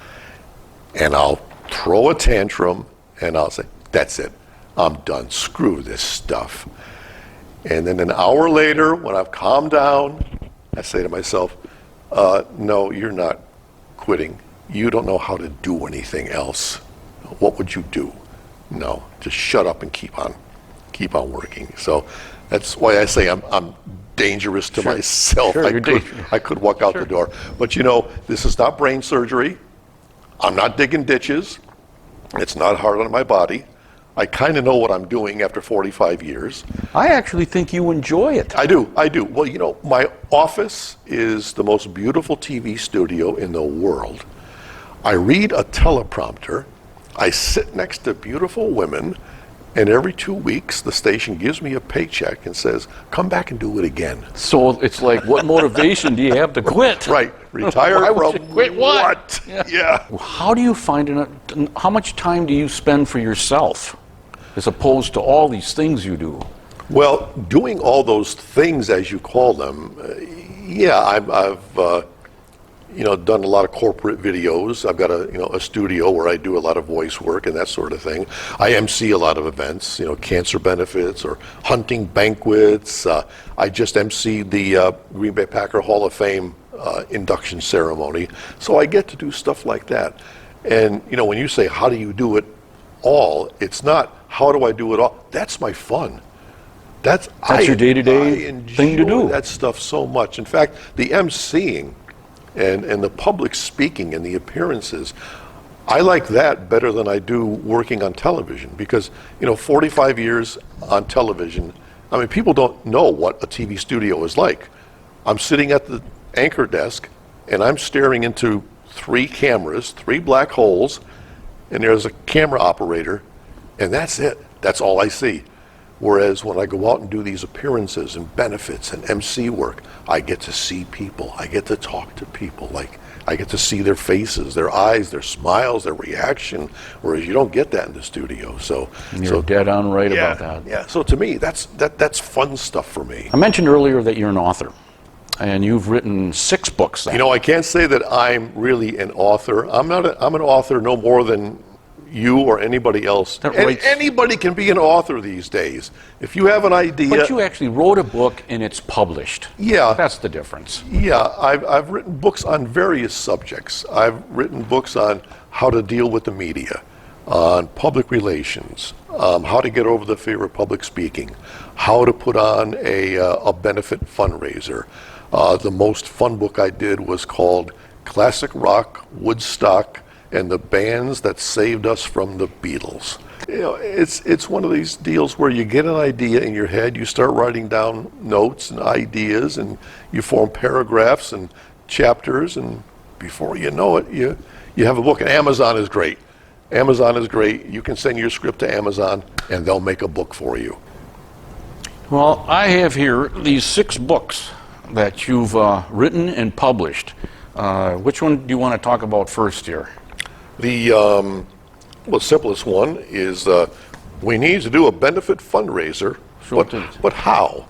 And I'll throw a tantrum and I'll say, that's it, I'm done, screw this stuff. And then an hour later, when I've calmed down, I say to myself, no, you're not quitting. You don't know how to do anything else. What would you do? No, just shut up and keep on working. So that's why I say I'm dangerous to myself. Sure, I could walk out the door. But you know, this is not brain surgery. I'm not digging ditches. It's not hard on my body. I kind of know what I'm doing after 45 years. I actually think you enjoy it. I do. Well, you know, my office is the most beautiful TV studio in the world. I read a teleprompter. I sit next to beautiful women, and every 2 weeks the station gives me a paycheck and says, come back and do it again. So it's like, what motivation do you have to quit? Right. Retire Why would from you quit what? Yeah. How do you find how much time do you spend for yourself as opposed to all these things you do? Well, doing all those things, as you call them, I've done a lot of corporate videos. I've got a studio where I do a lot of voice work and that sort of thing. I MC a lot of events, cancer benefits or hunting banquets. I just MC'd the Green Bay Packer Hall of Fame induction ceremony. So I get to do stuff like that. And, when you say, how do you do it all? It's not, how do I do it all? That's my fun. That's your day-to-day thing to do. That stuff so much. In fact, the MCing and the public speaking and the appearances, I like that better than I do working on television because, 45 years on television, I mean, people don't know what a TV studio is like. I'm sitting at the anchor desk and I'm staring into 3 cameras, 3 black holes, and there's a camera operator, and that's it. That's all I see. Whereas when I go out and do these appearances and benefits and MC work, I get to see people. I get to talk to people. Like, I get to see their faces, their eyes, their smiles, their reaction, whereas you don't get that in the studio. So you're dead on right about that. Yeah, so to me, that's fun stuff for me. I mentioned earlier that you're an author, and you've written 6 books. I can't say that I'm really an author. I'm an author no more than you or anybody else. Anybody can be an author these days. If you have an idea. But you actually wrote a book and it's published. Yeah. That's the difference. Yeah, I've written books on various subjects. I've written books on how to deal with the media, on public relations, how to get over the fear of public speaking, how to put on a benefit fundraiser. The most fun book I did was called Classic Rock, Woodstock, and the Bands That Saved Us from the Beatles. It's one of these deals where you get an idea in your head, you start writing down notes and ideas, and you form paragraphs and chapters, and before you know it, you have a book. And Amazon is great. Amazon is great. You can send your script to Amazon, and they'll make a book for you. Well, I have here these 6 books that you've written and published. Which one do you want to talk about first here? The simplest one is we need to do a benefit fundraiser, but how?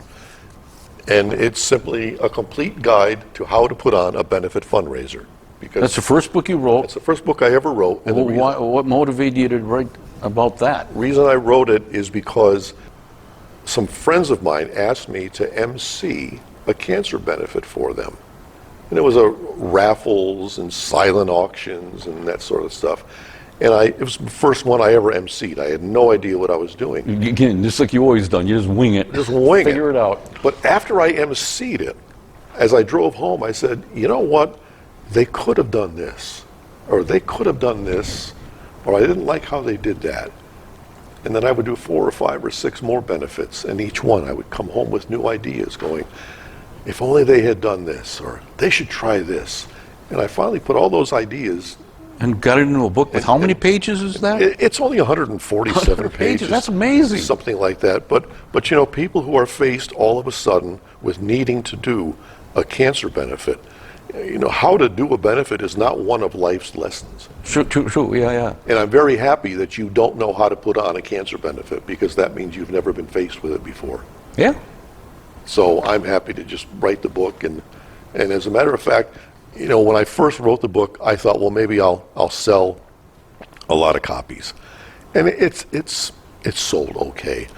And it's simply a complete guide to how to put on a benefit fundraiser. Because that's the first book you wrote? It's the first book I ever wrote. And what motivated you to write about that? The reason I wrote it is because some friends of mine asked me to MC a cancer benefit for them. And it was raffles and silent auctions and that sort of stuff. And it was the first one I ever MC'd. I had no idea what I was doing. Again, just like you always done, you just wing it. Just wing it. Figure it out. But after I MC'd it, as I drove home, I said, you know what? They could have done this, or they could have done this, or I didn't like how they did that. And then I would do 4 or 5 or 6 more benefits, and each one I would come home with new ideas going, if only they had done this, or they should try this. And I finally put all those ideas. And got it into a book with how many pages is that? It's only 147 pages. That's amazing. Something like that. But people who are faced all of a sudden with needing to do a cancer benefit, you know, how to do a benefit is not one of life's lessons. True, yeah. And I'm very happy that you don't know how to put on a cancer benefit, because that means you've never been faced with it before. Yeah. So I'm happy to just write the book, and as a matter of fact, you know, when I first wrote the book, I thought, well, maybe I'll sell a lot of copies, and it's sold okay.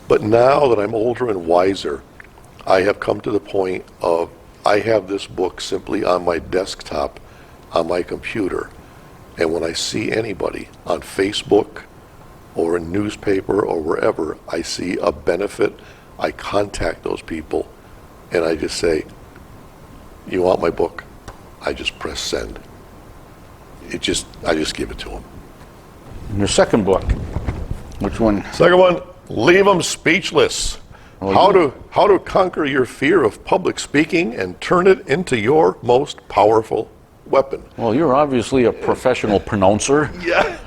But now that I'm older and wiser, I have come to the point of I have this book simply on my desktop, on my computer, and when I see anybody on Facebook or a newspaper or wherever, I see a benefit, I contact those people, and I just say, you want my book? I just press send. I just give it to them. And your second book, which one? Second one, Leave Them Speechless. How to conquer your fear of public speaking and turn it into your most powerful weapon. Well, you're obviously a professional pronouncer. Yeah.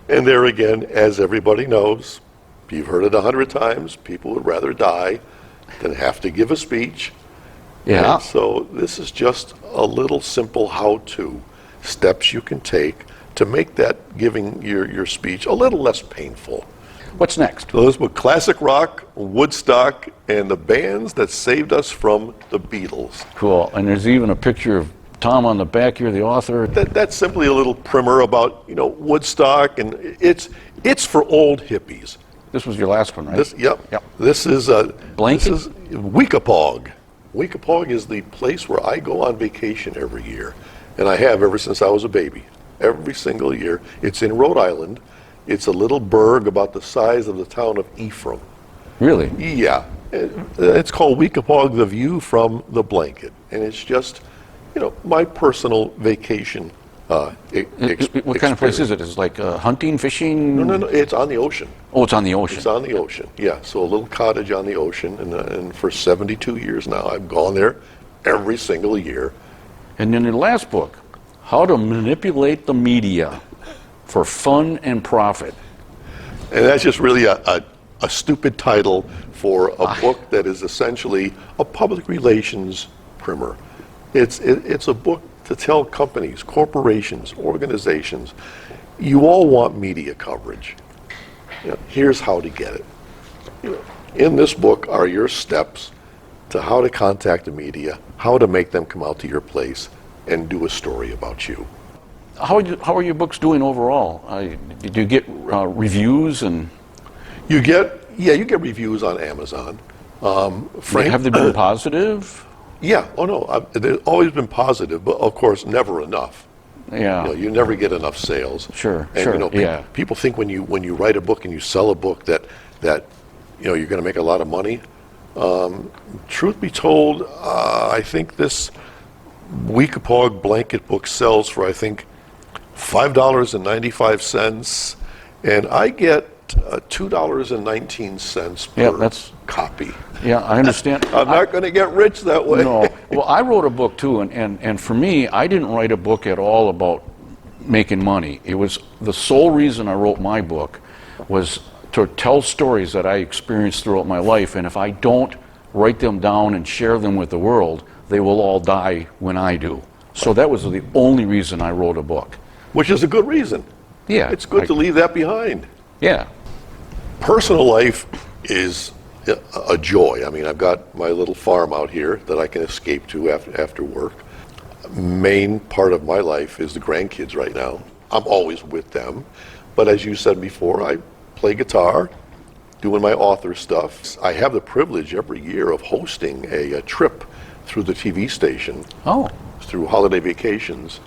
And there again, as everybody knows, you've heard it 100 times, people would rather die than have to give a speech. Yeah. And so this is just a little simple how-to, steps you can take to make that giving your speech a little less painful. What's next? So this book, Classic Rock, Woodstock, and the bands that saved us from the Beatles. Cool. And there's even a picture of Tom on the back here, the author. That's simply a little primer about, you know, Woodstock, and it's for old hippies. This was your last one, right? Yep. This is Blanket? This is Weekapaug. Weekapaug is the place where I go on vacation every year, and I have ever since I was a baby. Every single year. It's in Rhode Island. It's a little burg about the size of the town of Ephraim. Really? Yeah. It's called Weekapaug, the view from the blanket. And it's just, you know, my personal vacation experience. What kind of place is it? Is it like hunting, fishing? No. It's on the ocean. Oh, it's on the ocean. It's on the ocean, yeah. So a little cottage on the ocean. And for 72 years now, I've gone there every single year. And then your last book, How to Manipulate the Media for Fun and Profit. And that's just really a stupid title for a book that is essentially a public relations primer. It's a book to tell companies, corporations, organizations, you all want media coverage. You know, here's how to get it. You know, in this book are your steps to how to contact the media, how to make them come out to your place and do a story about you. How are your books doing overall? Do you get reviews and? You get reviews on Amazon. Frank, have they been positive? Yeah. Oh no, they've always been positive, but of course never enough. Yeah. You know, you never get enough sales. Sure. And, sure. You know, people think when you write a book and you sell a book that you know you're going to make a lot of money. Truth be told, I think this Weekapaug blanket book sells for $5.95, and I get $2.19 per copy. Yeah, I understand. I'm not going to get rich that way. No. Well, I wrote a book too, and for me, I didn't write a book at all about making money. It was the sole reason I wrote my book was to tell stories that I experienced throughout my life, and if I don't write them down and share them with the world, they will all die when I do. So that was the only reason I wrote a book. Which is a good reason. Yeah. It's good to leave that behind. Yeah. Personal life is a joy. I mean, I've got my little farm out here that I can escape to after work. Main part of my life is the grandkids right now. I'm always with them. But as you said before, I play guitar, doing my author stuff. I have the privilege every year of hosting a trip through the TV station. Oh. Through holiday vacations.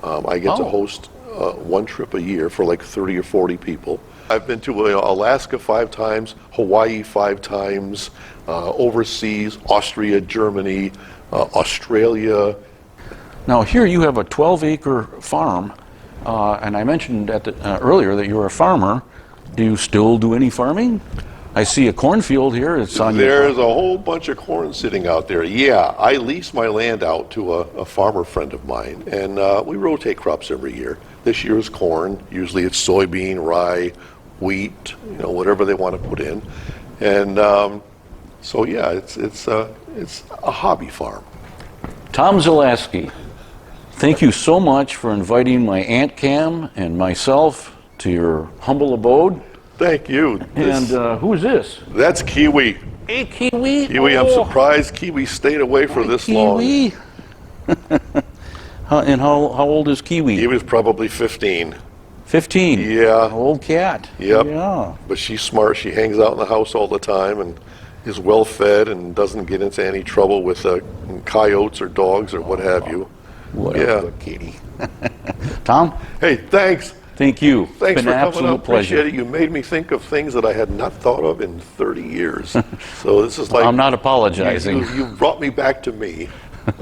I get to host one trip a year for like 30 or 40 people. I've been to Alaska 5 times, Hawaii 5 times, overseas, Austria, Germany, Australia. Now here you have a 12-acre farm, and I mentioned earlier that you're a farmer. Do you still do any farming? I see a cornfield here. It's on. There's a whole bunch of corn sitting out there. Yeah, I lease my land out to a farmer friend of mine, and we rotate crops every year. This year is corn. Usually it's soybean, rye, wheat, you know, whatever they want to put in. And so yeah, it's a hobby farm. Tom Zalaski, thank you so much for inviting my Aunt Cam and myself to your humble abode. Thank you. And who's this? That's Kiwi. Hey, Kiwi. Kiwi, I'm surprised Kiwi stayed away for this long. Kiwi. And how old is Kiwi? He was probably 15. 15? Yeah. Old cat. Yep. Yeah. But she's smart. She hangs out in the house all the time and is well fed and doesn't get into any trouble with coyotes or dogs or what have you. What yeah. a good kitty. Tom? Hey, thanks. Thank you. Thanks it's been for an coming absolute up. pleasure. Appreciate it. You made me think of things that I had not thought of in 30 years. So this is like... I'm not apologizing. You brought me back to me.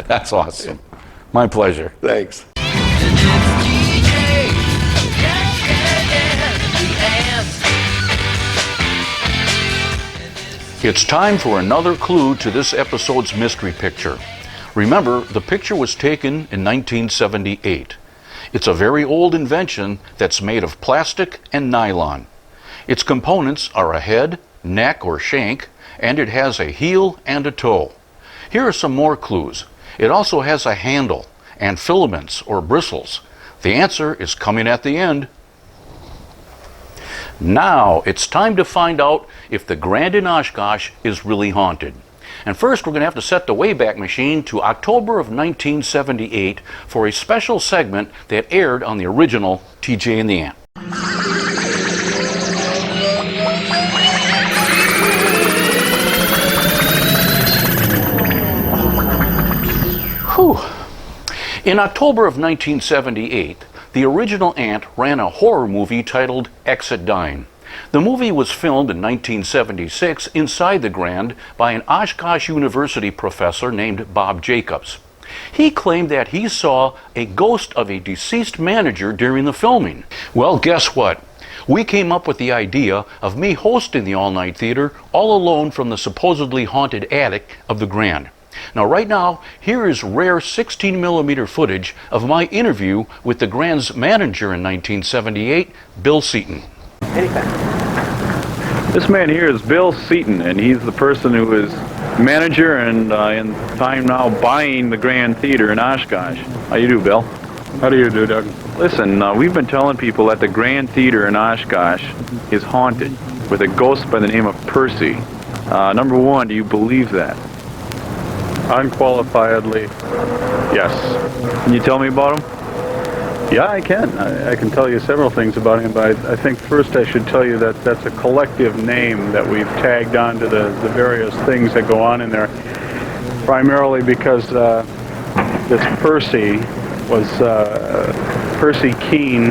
That's awesome. My pleasure. Thanks. It's time for another clue to this episode's mystery picture. Remember, the picture was taken in 1978. It's a very old invention that's made of plastic and nylon. Its components are a head, neck, or shank, and it has a heel and a toe. Here are some more clues. It also has a handle and filaments or bristles. The answer is coming at the end. Now, it's time to find out if the Grand in Oshkosh is really haunted. And first, we're going to have to set the Wayback Machine to October of 1978 for a special segment that aired on the original TJ and the Ant. Whew. In October of 1978, the original Ant ran a horror movie titled Exit Dine. The movie was filmed in 1976 inside the Grand by an Oshkosh University professor named Bob Jacobs. He claimed that he saw a ghost of a deceased manager during the filming. Well, guess what? We came up with the idea of me hosting the all-night theater all alone from the supposedly haunted attic of the Grand. Now, right now, here is rare 16mm footage of my interview with the Grand's manager in 1978, Bill Seaton. This man here is Bill Seaton, and he's the person who is manager and in time now buying the Grand Theater in Oshkosh. How you do, Bill? How do you do, Doug? Listen, we've been telling people that the Grand Theater in Oshkosh is haunted with a ghost by the name of Percy. Number one, do you believe that? Unqualifiedly, yes. Can you tell me about him? Yeah, I can. I can tell you several things about him, but I think first I should tell you that that's a collective name that we've tagged onto the various things that go on in there, primarily because this Percy was Percy Keene,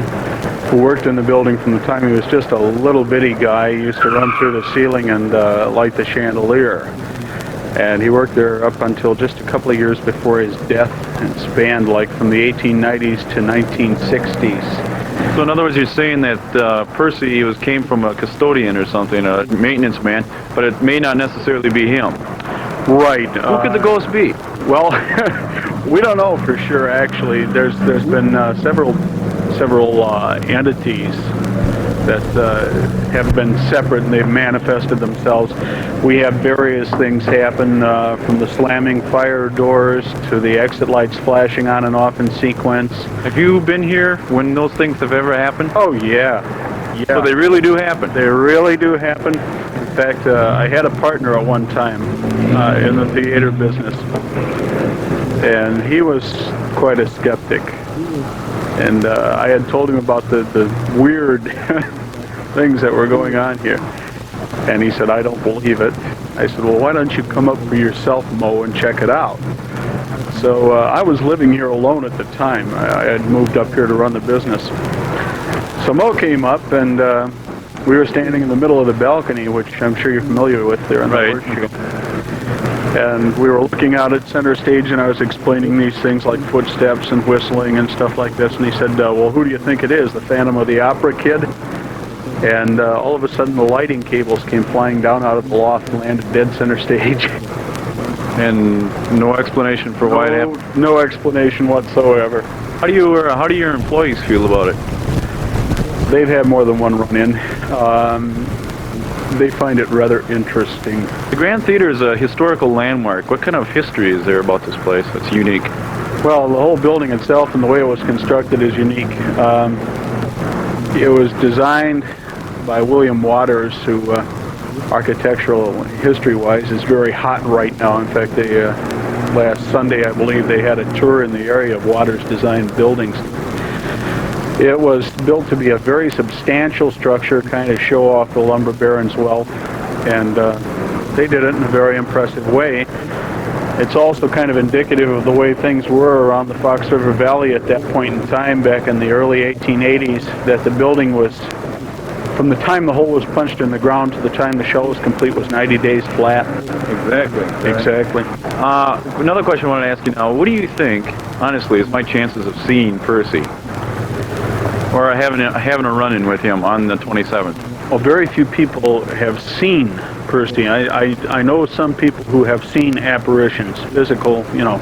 who worked in the building from the time he was just a little bitty guy. He used to run through the ceiling and light the chandelier. And he worked there up until just a couple of years before his death, and spanned like from the 1890s to 1960s. So in other words, you're saying that Percy came from a custodian or something, a maintenance man, but it may not necessarily be him. Right. Who could the ghost be? Well, we don't know for sure, actually. There's been several entities that have been separate, and they've manifested themselves. We have various things happen, from the slamming fire doors to the exit lights flashing on and off in sequence. Have you been here when those things have ever happened? Oh, yeah. So they really do happen? They really do happen. In fact, I had a partner at one time in the theater business, and he was quite a skeptic. And I had told him about the weird things that were going on here. And he said, I don't believe it. I said, well, why don't you come up for yourself, Mo, and check it out? So I was living here alone at the time. I had moved up here to run the business. So Mo came up, and we were standing in the middle of the balcony, which I'm sure you're familiar with there in the horseshoe. And we were looking out at center stage, and I was explaining these things like footsteps and whistling and stuff like this. And he said, well, who do you think it is, the Phantom of the Opera kid? And all of a sudden, the lighting cables came flying down out of the loft and landed dead center stage. And no explanation for why it happened? No explanation whatsoever. How do your employees feel about it? They've had more than one run-in. they find it rather interesting. The Grand Theater is a historical landmark. What kind of history is there about this place that's unique? Well, the whole building itself and the way it was constructed is unique. It was designed by William Waters, who, architectural history-wise, is very hot right now. In fact, they, last Sunday, I believe, they had a tour in the area of Waters-designed buildings. It was built to be a very substantial structure, kind of show off the lumber baron's wealth, and they did it in a very impressive way. It's also kind of indicative of the way things were around the Fox River Valley at that point in time, back in the early 1880s, that the building was, from the time the hole was punched in the ground to the time the shell was complete, was 90 days flat. Exactly. Exactly. Another question I want to ask you now, what do you think, honestly, is my chances of seeing Percy? Or having a run-in with him on the 27th? Well, very few people have seen Percy. I know some people who have seen apparitions, physical, you know.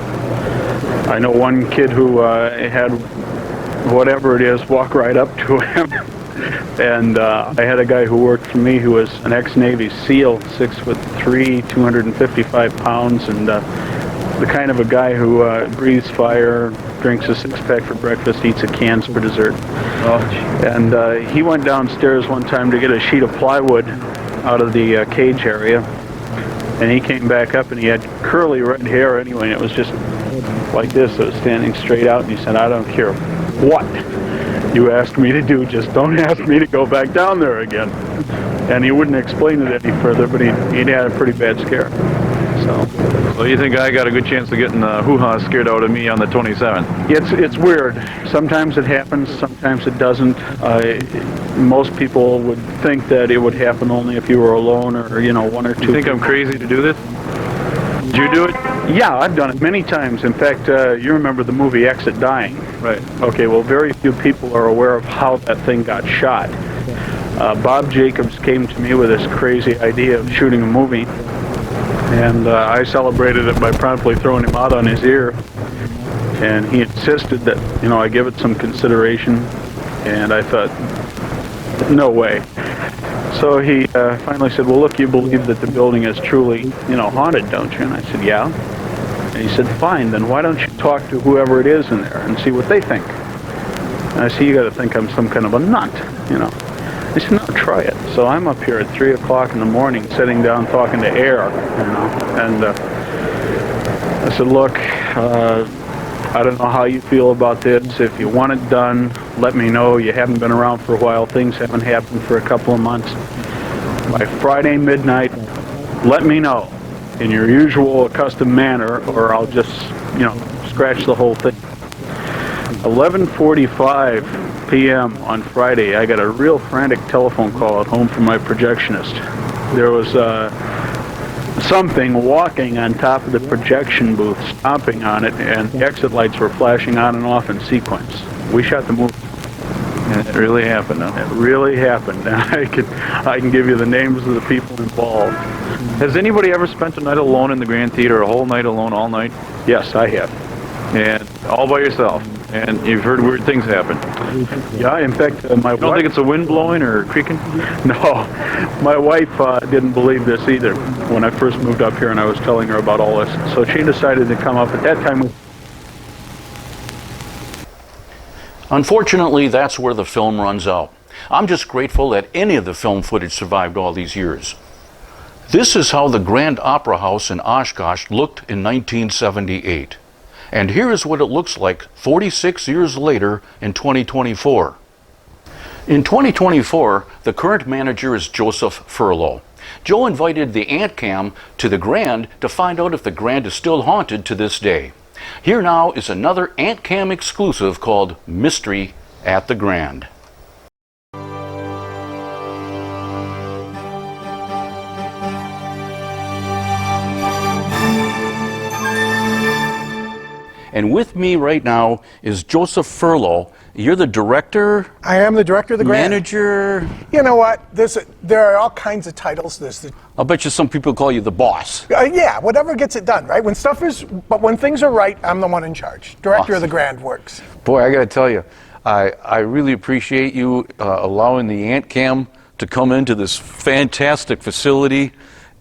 I know one kid who had whatever it is walk right up to him. And I had a guy who worked for me who was an ex-Navy SEAL, 6'3", 255 pounds, and the kind of a guy who breathes fire, drinks a six-pack for breakfast, eats a cans for dessert. And he went downstairs one time to get a sheet of plywood out of the cage area, and he came back up and he had curly red hair anyway, and it was just like this. It was standing straight out, and he said, "I don't care what you asked me to do, just don't ask me to go back down there again." And he wouldn't explain it any further, but he'd had a pretty bad scare. So you think I got a good chance of getting the hoo-ha scared out of me on the 27th? It's weird. Sometimes it happens, sometimes it doesn't. Most people would think that it would happen only if you were alone, or, you know, one or two. You think I'm crazy to do this? Did you do it? Yeah, I've done it many times. In fact, you remember the movie Exit Dying. Right. Okay, well, very few people are aware of how that thing got shot. Bob Jacobs came to me with this crazy idea of shooting a movie, and I celebrated it by promptly throwing him out on his ear. And he insisted that, you know, I give it some consideration, and I thought, no way. So he finally said, "Well, look, you believe that the building is truly, you know, haunted, don't you?" And I said, "Yeah." And he said, "Fine, then why don't you talk to whoever it is in there and see what they think?" And I said, "You got to think I'm some kind of a nut, you know." He said, "No, try it." So I'm up here at 3 o'clock in the morning, sitting down talking to air, you know, and I said, "Look, I don't know how you feel about this. If you want it done, let me know. You haven't been around for a while. Things haven't happened for a couple of months. By Friday midnight, let me know in your usual accustomed manner, or I'll just, you know, scratch the whole thing." 11:45 p.m. on Friday, I got a real frantic telephone call at home from my projectionist. There was something walking on top of the projection booth, stomping on it, and the exit lights were flashing on and off in sequence. We shot the movie. And it really happened, huh? It really happened. I can give you the names of the people involved. Has anybody ever spent a night alone in the Grand Theater, a whole night alone, all night? Yes, I have. And all by yourself? And you've heard weird things happen? Yeah, in fact, my wife... You don't think it's a wind blowing or creaking? No. My wife didn't believe this either when I first moved up here and I was telling her about all this. So she decided to come up. At that time... Unfortunately, that's where the film runs out. I'm just grateful that any of the film footage survived all these years. This is how the Grand Opera House in Oshkosh looked in 1978. And here is what it looks like 46 years later in 2024. In 2024, the current manager is Joseph Furlow. Joe invited the Ant Cam to the Grand to find out if the Grand is still haunted to this day. Here now is another Ant Cam exclusive called Mystery at the Grand. And with me right now is Joseph Furlow. You're the director? I am the director of the Grand. Manager? You know what? There are all kinds of titles. I'll bet you some people call you the boss. Yeah, whatever gets it done, right? But when things are right, I'm the one in charge. Director of the Grand works. Boy, I got to tell you, I really appreciate you allowing the Ant Cam to come into this fantastic facility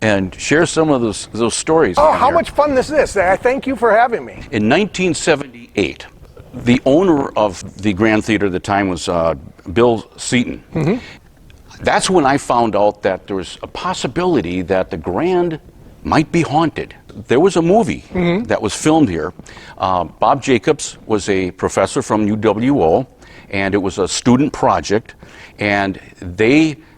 and share some of those stories. Oh, how much fun this is. I thank you for having me. In 1978, the owner of the Grand Theater at the time was Bill Seaton. That's when I found out that there was a possibility that the Grand might be haunted. There was a movie that was filmed here. Bob Jacobs was a professor from UWO, and it was a student project, and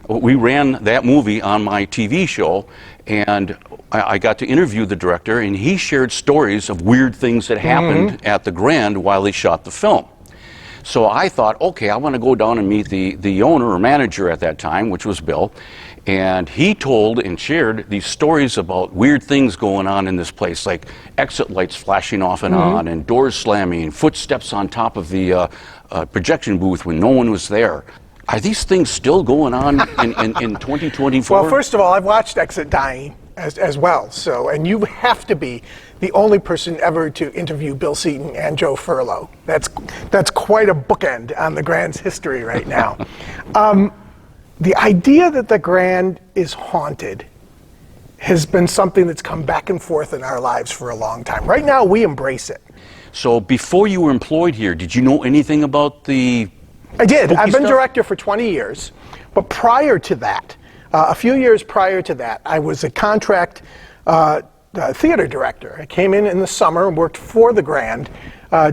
we ran that movie on my TV show, and I got to interview the director, and he shared stories of weird things that happened at the Grand while they shot the film. So I thought, okay, I want to go down and meet the owner or manager at that time, which was Bill, and he told and shared these stories about weird things going on in this place, like exit lights flashing off and on, and doors slamming, footsteps on top of the projection booth when no one was there. Are these things still going on in 2024? Well, first of all, I've watched Exit Dying as well, and you have to be the only person ever to interview Bill Seaton and Joe Furlow. That's quite a bookend on the Grand's history right now. The idea that the Grand is haunted has been something that's come back and forth in our lives for a long time. Right now, we embrace it. So before you were employed here, did you know anything about the I did. I've been stuff? director for 20 years. But prior to that, a few years prior to that, I was a contract theater director. I came in the summer and worked for the Grand,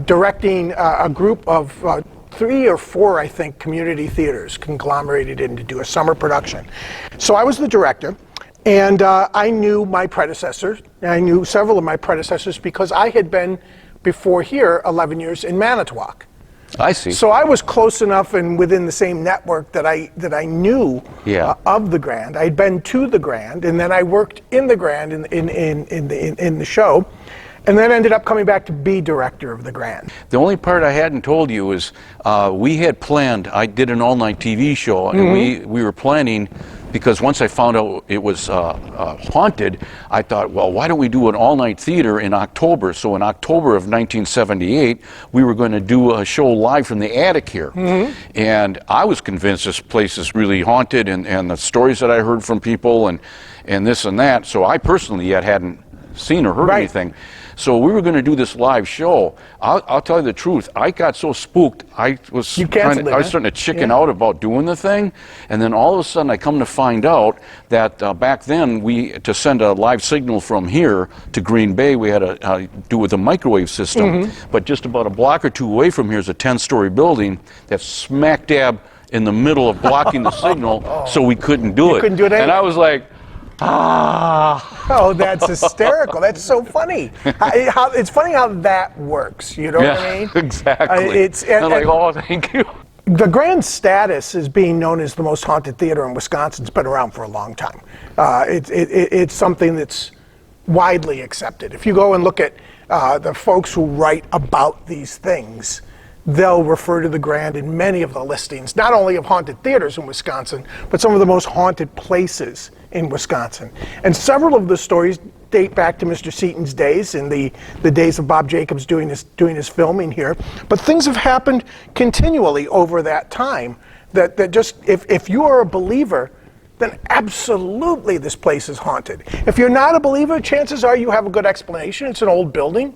directing a group of 3 or 4, I think, community theaters conglomerated in to do a summer production. So I was the director, and I knew my predecessors. I knew several of my predecessors because I had been, before here, 11 years in Manitowoc. I see. So I was close enough and within the same network that I knew of the Grand. I'd been to the Grand, and then I worked in the Grand in the show, and then ended up coming back to be director of the Grand. The only part I hadn't told you is we had planned. I did an all-night TV show, and we were planning. Because once I found out it was haunted, I thought, well, why don't we do an all-night theater in October? So in October of 1978, we were going to do a show live from the attic here. And I was convinced this place is really haunted, and the stories that I heard from people and this and that. So I personally yet hadn't seen or heard anything. So we were going to do this live show. I'll tell you the truth. I got so spooked. I was starting to chicken out about doing the thing, and then all of a sudden I come to find out that back then to send a live signal from here to Green Bay, we had to do with a microwave system. But just about a block or two away from here is a 10-story building that's smack dab in the middle of blocking the signal, so we couldn't do it. Couldn't do it anyway. And I was like, oh, that's hysterical. That's so funny. It's funny how that works. You know what I mean? Exactly. I'm like, oh, thank you. The Grand status as being known as the most haunted theater in Wisconsin has been around for a long time. It's something that's widely accepted. If you go and look at the folks who write about these things, they'll refer to the Grand in many of the listings, not only of haunted theaters in Wisconsin, but some of the most haunted places in Wisconsin. And several of the stories date back to Mr. Seaton's days and the days of Bob Jacobs doing his filming here. But things have happened continually over that time that just, if you are a believer, then absolutely this place is haunted. If you're not a believer, chances are you have a good explanation. It's an old building.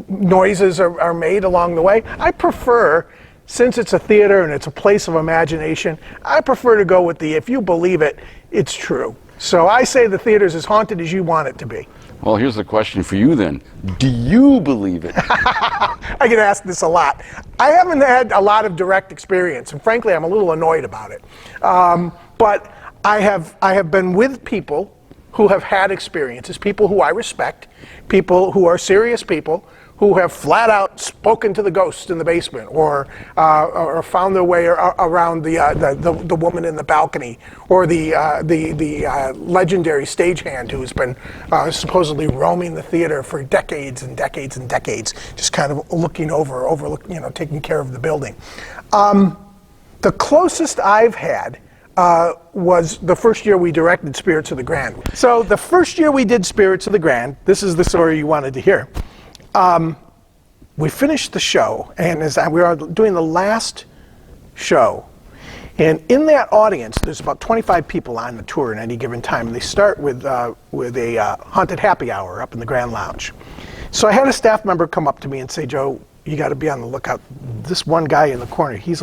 Noises are made along the way. I prefer, since it's a theater and it's a place of imagination, I prefer to go with if you believe it, it's true. So I say the theater's as haunted as you want it to be. Well, here's the question for you then. Do you believe it? I get asked this a lot. I haven't had a lot of direct experience, and frankly, I'm a little annoyed about it. But I have been with people who have had experiences, people who I respect, people who are serious people, who have flat out spoken to the ghost in the basement, or found their way around the woman in the balcony, or the legendary stagehand who has been supposedly roaming the theater for decades and decades and decades, just kind of looking taking care of the building. The closest I've had was the first year we directed Spirits of the Grand. So the first year we did Spirits of the Grand, this is the story you wanted to hear. We finished the show, and as we were doing the last show, And in that audience, there's about 25 people on the tour at any given time. And they start with a haunted happy hour up in the Grand Lounge. So I had a staff member come up to me and say, Joe, you got to be on the lookout. This one guy in the corner, he's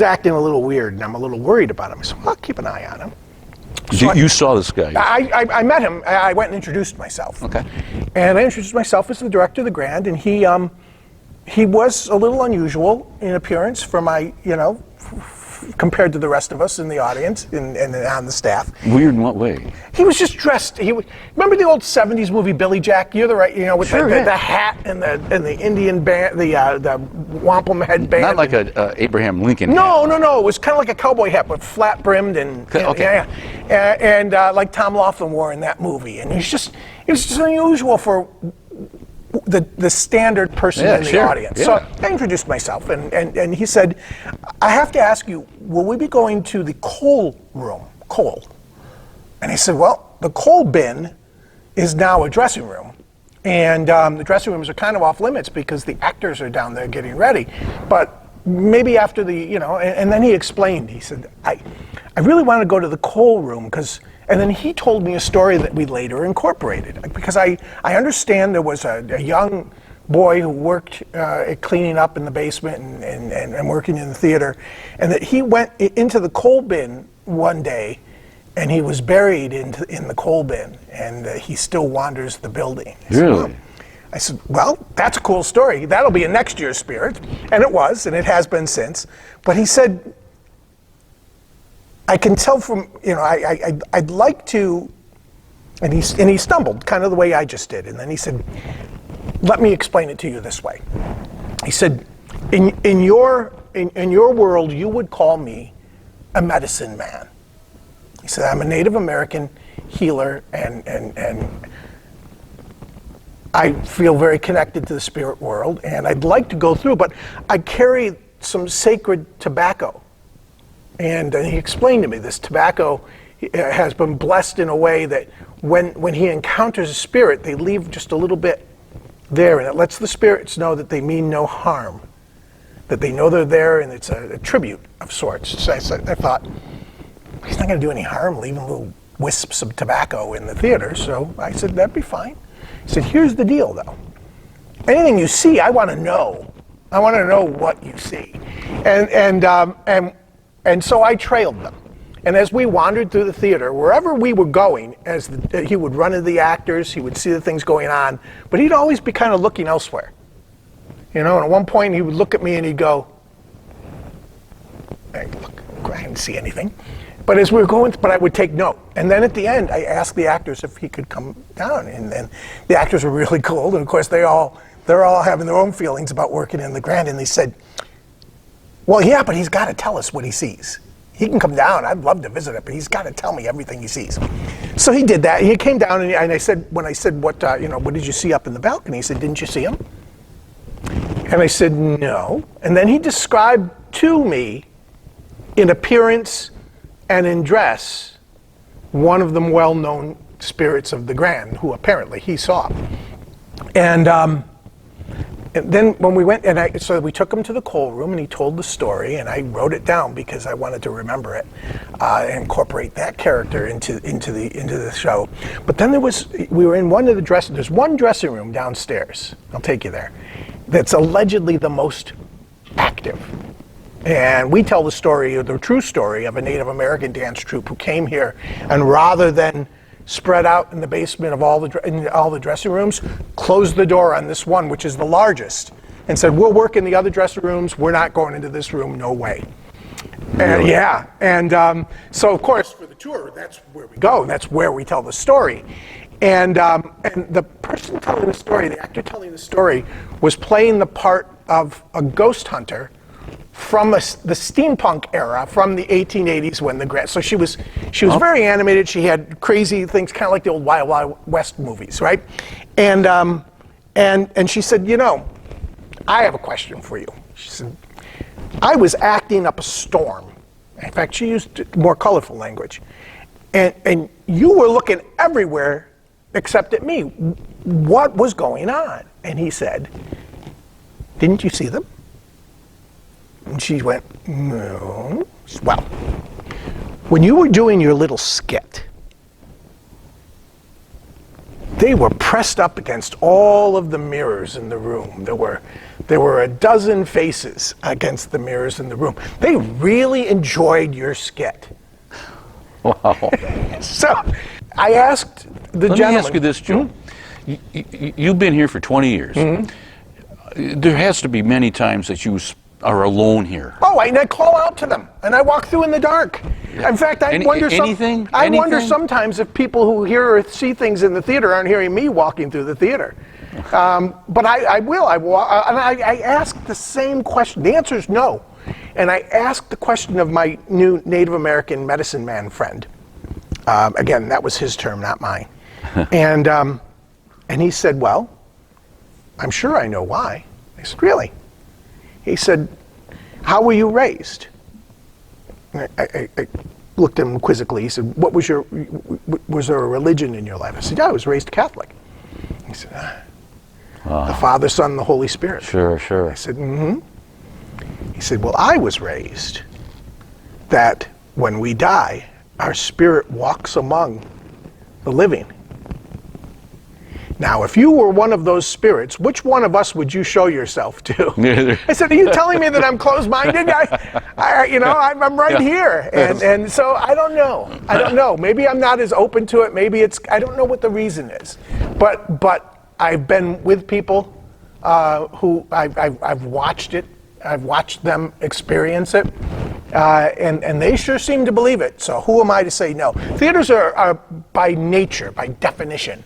acting a little weird, and I'm a little worried about him. I said, well, I'll keep an eye on him. So you saw this guy? I met him. I went and introduced myself. Okay. And I introduced myself as the director of the Grand, and he was a little unusual in appearance for my, compared to the rest of us in the audience and on the staff. Weird in what way? He was just dressed. Remember the old '70s movie Billy Jack? You're the right, with the hat and the Indian band, the wampum headband. Not like a Abraham Lincoln. No. It was kind of like a cowboy hat, but flat brimmed and like Tom Laughlin wore in that movie. And it was just unusual for the standard person in the audience. Yeah. So I introduced myself, and he said, I have to ask you, will we be going to the coal room? Coal. And he said, well, the coal bin is now a dressing room. And the dressing rooms are kind of off limits because the actors are down there getting ready. But maybe after and then he explained, he said, I really want to go to the coal room and then he told me a story that we later incorporated. Because I understand there was a young boy who worked cleaning up in the basement and working in the theater, and that he went into the coal bin one day, and he was buried in the coal bin, and he still wanders the building. Really? I said, well, that's a cool story. That'll be in next year's Spirit. And it was, and it has been since. But he said, I can tell from, I'd like to, and he stumbled, kind of the way I just did. And then he said, let me explain it to you this way. He said, in your world, you would call me a medicine man. He said, I'm a Native American healer, and I feel very connected to the spirit world, and I'd like to go through, but I carry some sacred tobacco. And he explained to me this tobacco has been blessed in a way that when he encounters a spirit, they leave just a little bit there, and it lets the spirits know that they mean no harm, that they know they're there, and it's a tribute of sorts. So I thought, he's not going to do any harm leaving little wisps of tobacco in the theater, so I said, that'd be fine. He said, here's the deal, though. Anything you see, I want to know. I want to know what you see. And so I trailed them. And as we wandered through the theater, wherever we were going, he would run into the actors, he would see the things going on, but he'd always be kind of looking elsewhere. And at one point he would look at me and he'd go, hey, look, I didn't see anything. But as we were going, I would take note. And then at the end, I asked the actors if he could come down. And then the actors were really cool. And of course, they're all having their own feelings about working in the Grand. And they said, well, yeah, but he's got to tell us what he sees. He can come down. I'd love to visit it, but he's got to tell me everything he sees. So he did that. He came down, and I said, when I said, what did you see up in the balcony? He said, didn't you see him? And I said, no. And then he described to me, in appearance and in dress, one of them well-known spirits of the Grand, who apparently he saw. And then when we went, so we took him to the coal room, and he told the story, and I wrote it down because I wanted to remember it and incorporate that character into the show. But then we were in one of the there's one dressing room downstairs. I'll take you there. That's allegedly the most active. And we tell the true story of a Native American dance troupe who came here, and rather than spread out in the basement of all the dressing rooms, closed the door on this one, which is the largest, and said, we'll work in the other dressing rooms, we're not going into this room, no way. And yeah, and so of course for the tour, that's where we go, and that's where we tell the story. And the person telling the story, the actor telling the story, was playing the part of a ghost hunter from the steampunk era, from the 1880s when the Grand. So she was very animated. She had crazy things, kind of like the old Wild Wild West movies, right? And she said, I have a question for you. She said, I was acting up a storm. In fact, she used more colorful language, and you were looking everywhere except at me. What was going on? And he said, didn't you see them? And she went, no. Well, when you were doing your little skit, they were pressed up against all of the mirrors in the room. There were a dozen faces against the mirrors in the room. They really enjoyed your skit. Wow. So I asked the Let gentleman. me ask you this, Joe. You've been here for 20 years. There has to be many times that you are alone here. Oh, and I call out to them, and I walk through in the dark. In fact, I wonder sometimes if people who hear or see things in the theater aren't hearing me walking through the theater. But I will. I ask the same question. The answer is no. And I asked the question of my new Native American medicine man friend. Again, that was his term, not mine. And he said, well, I'm sure I know why. I said, really? He said, how were you raised? I looked at him quizzically. He said, was there a religion in your life? I said, yeah, I was raised Catholic. He said, the Father, Son, and the Holy Spirit. Sure, sure. I said, mm-hmm. He said, well, I was raised that when we die, our spirit walks among the living. Now, if you were one of those spirits, which one of us would you show yourself to? I said, are you telling me that I'm closed-minded? I'm right here. And so I don't know. I don't know. Maybe I'm not as open to it. Maybe I don't know what the reason is. But I've been with people who I've watched it. I've watched them experience it. And they sure seem to believe it. So who am I to say no? Theaters are by nature, by definition,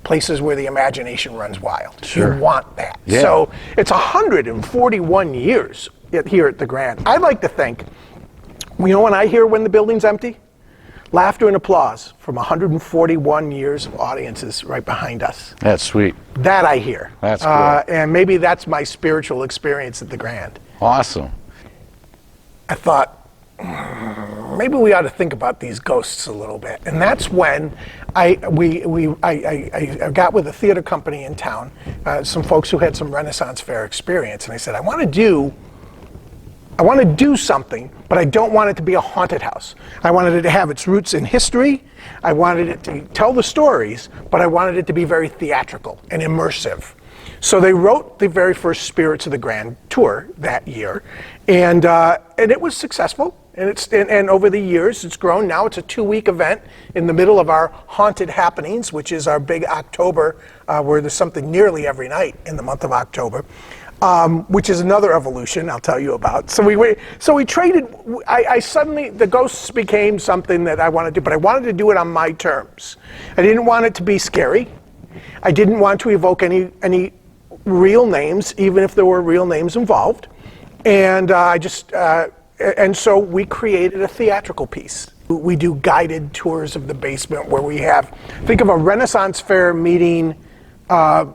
places where the imagination runs wild. Sure. You want that. Yeah. So it's 141 years here at the Grand. I like to think, when I hear when the building's empty, laughter and applause from 141 years of audiences right behind us. That's sweet. That I hear. That's cool. And maybe that's my spiritual experience at the Grand. Awesome. I thought, maybe we ought to think about these ghosts a little bit. And that's when I got with a theater company in town, some folks who had some Renaissance Fair experience, and I said, I want to do something, but I don't want it to be a haunted house. I wanted it to have its roots in history. I wanted it to tell the stories, but I wanted it to be very theatrical and immersive. So they wrote the very first Spirits of the Grand tour that year, and it was successful. And over the years, it's grown. Now it's a 2-week event in the middle of our Haunted Happenings, which is our big October, where there's something nearly every night in the month of October, which is another evolution I'll tell you about. So we traded. I suddenly, the ghosts became something that I wanted to do, but I wanted to do it on my terms. I didn't want it to be scary. I didn't want to evoke any real names, even if there were real names involved. And and so we created a theatrical piece. We do guided tours of the basement where we have, think of a Renaissance Fair meeting a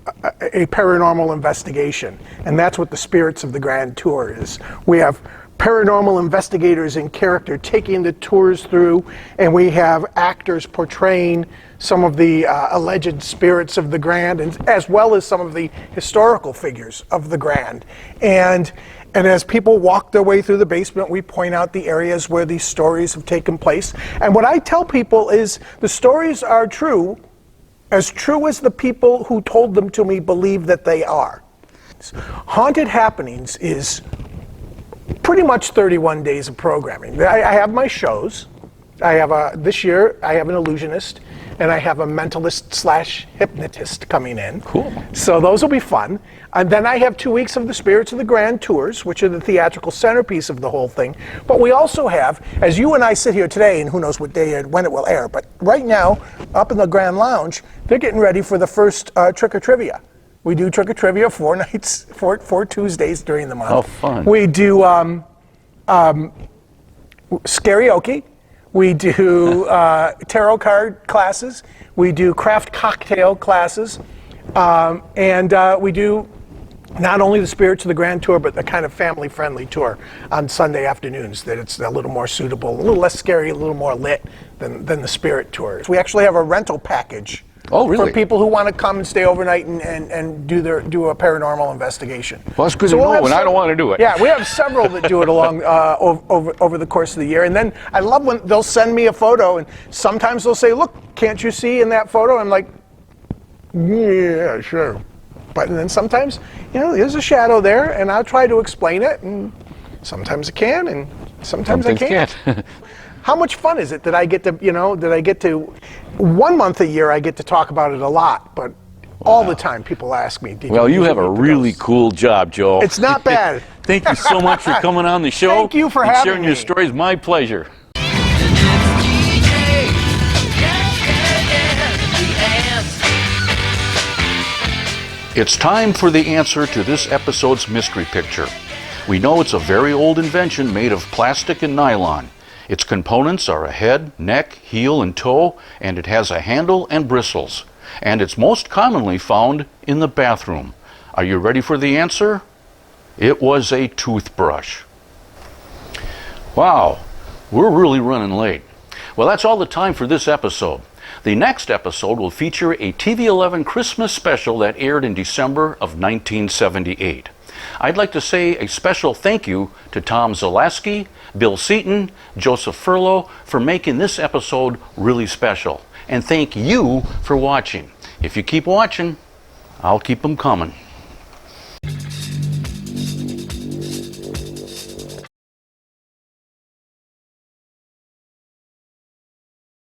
paranormal investigation. And that's what the Spirits of the Grand tour is. We have paranormal investigators in character taking the tours through, and we have actors portraying some of the alleged spirits of the Grand, and as well as some of the historical figures of the Grand. And as people walk their way through the basement, we point out the areas where these stories have taken place. And what I tell people is the stories are true as the people who told them to me believe that they are. Haunted Happenings is pretty much 31 days of programming. I have my shows. This year I have an illusionist, and I have a mentalist/hypnotist coming in. Cool. So those will be fun. And then I have 2 weeks of the Spirits of the Grand tours, which are the theatrical centerpiece of the whole thing. But we also have, as you and I sit here today, and who knows what day and when it will air, but right now, up in the Grand Lounge, they're getting ready for the first Trick or Trivia. We do Trick or Trivia 4 nights, 4 Tuesdays during the month. Oh, fun. We do karaoke. We do tarot card classes. We do craft cocktail classes. And we do not only the Spirits of the Grand tour, but the kind of family-friendly tour on Sunday afternoons, that it's a little more suitable, a little less scary, a little more lit than the Spirit tours. We actually have a rental package Oh, really? For people who want to come and stay overnight and do a paranormal investigation. Well, that's good So to we'll know, have and I don't several- want to do it. Yeah, we have several that do it along over the course of the year. And then I love when they'll send me a photo, and sometimes they'll say, "Look, can't you see in that photo?" I'm like, "Yeah, sure." But then sometimes, there's a shadow there, and I'll try to explain it, and sometimes I can, and sometimes I can't. How much fun is it that I get to, 1 month a year I get to talk about it a lot, but all the time people ask me. Well, you have a really cool job, Joe. It's not bad. Thank you so much for coming on the show. Thank you for and having sharing your me. stories. My pleasure. It's time for the answer to this episode's mystery picture. We know it's a very old invention made of plastic and nylon. Its components are a head, neck, heel, and toe, and it has a handle and bristles. And it's most commonly found in the bathroom. Are you ready for the answer? It was a toothbrush. Wow, we're really running late. Well, that's all the time for this episode. The next episode will feature a TV11 Christmas special that aired in December of 1978. I'd like to say a special thank you to Tom Zalaski, Bill Seaton, Joseph Furlow for making this episode really special. And thank you for watching. If you keep watching, I'll keep them coming.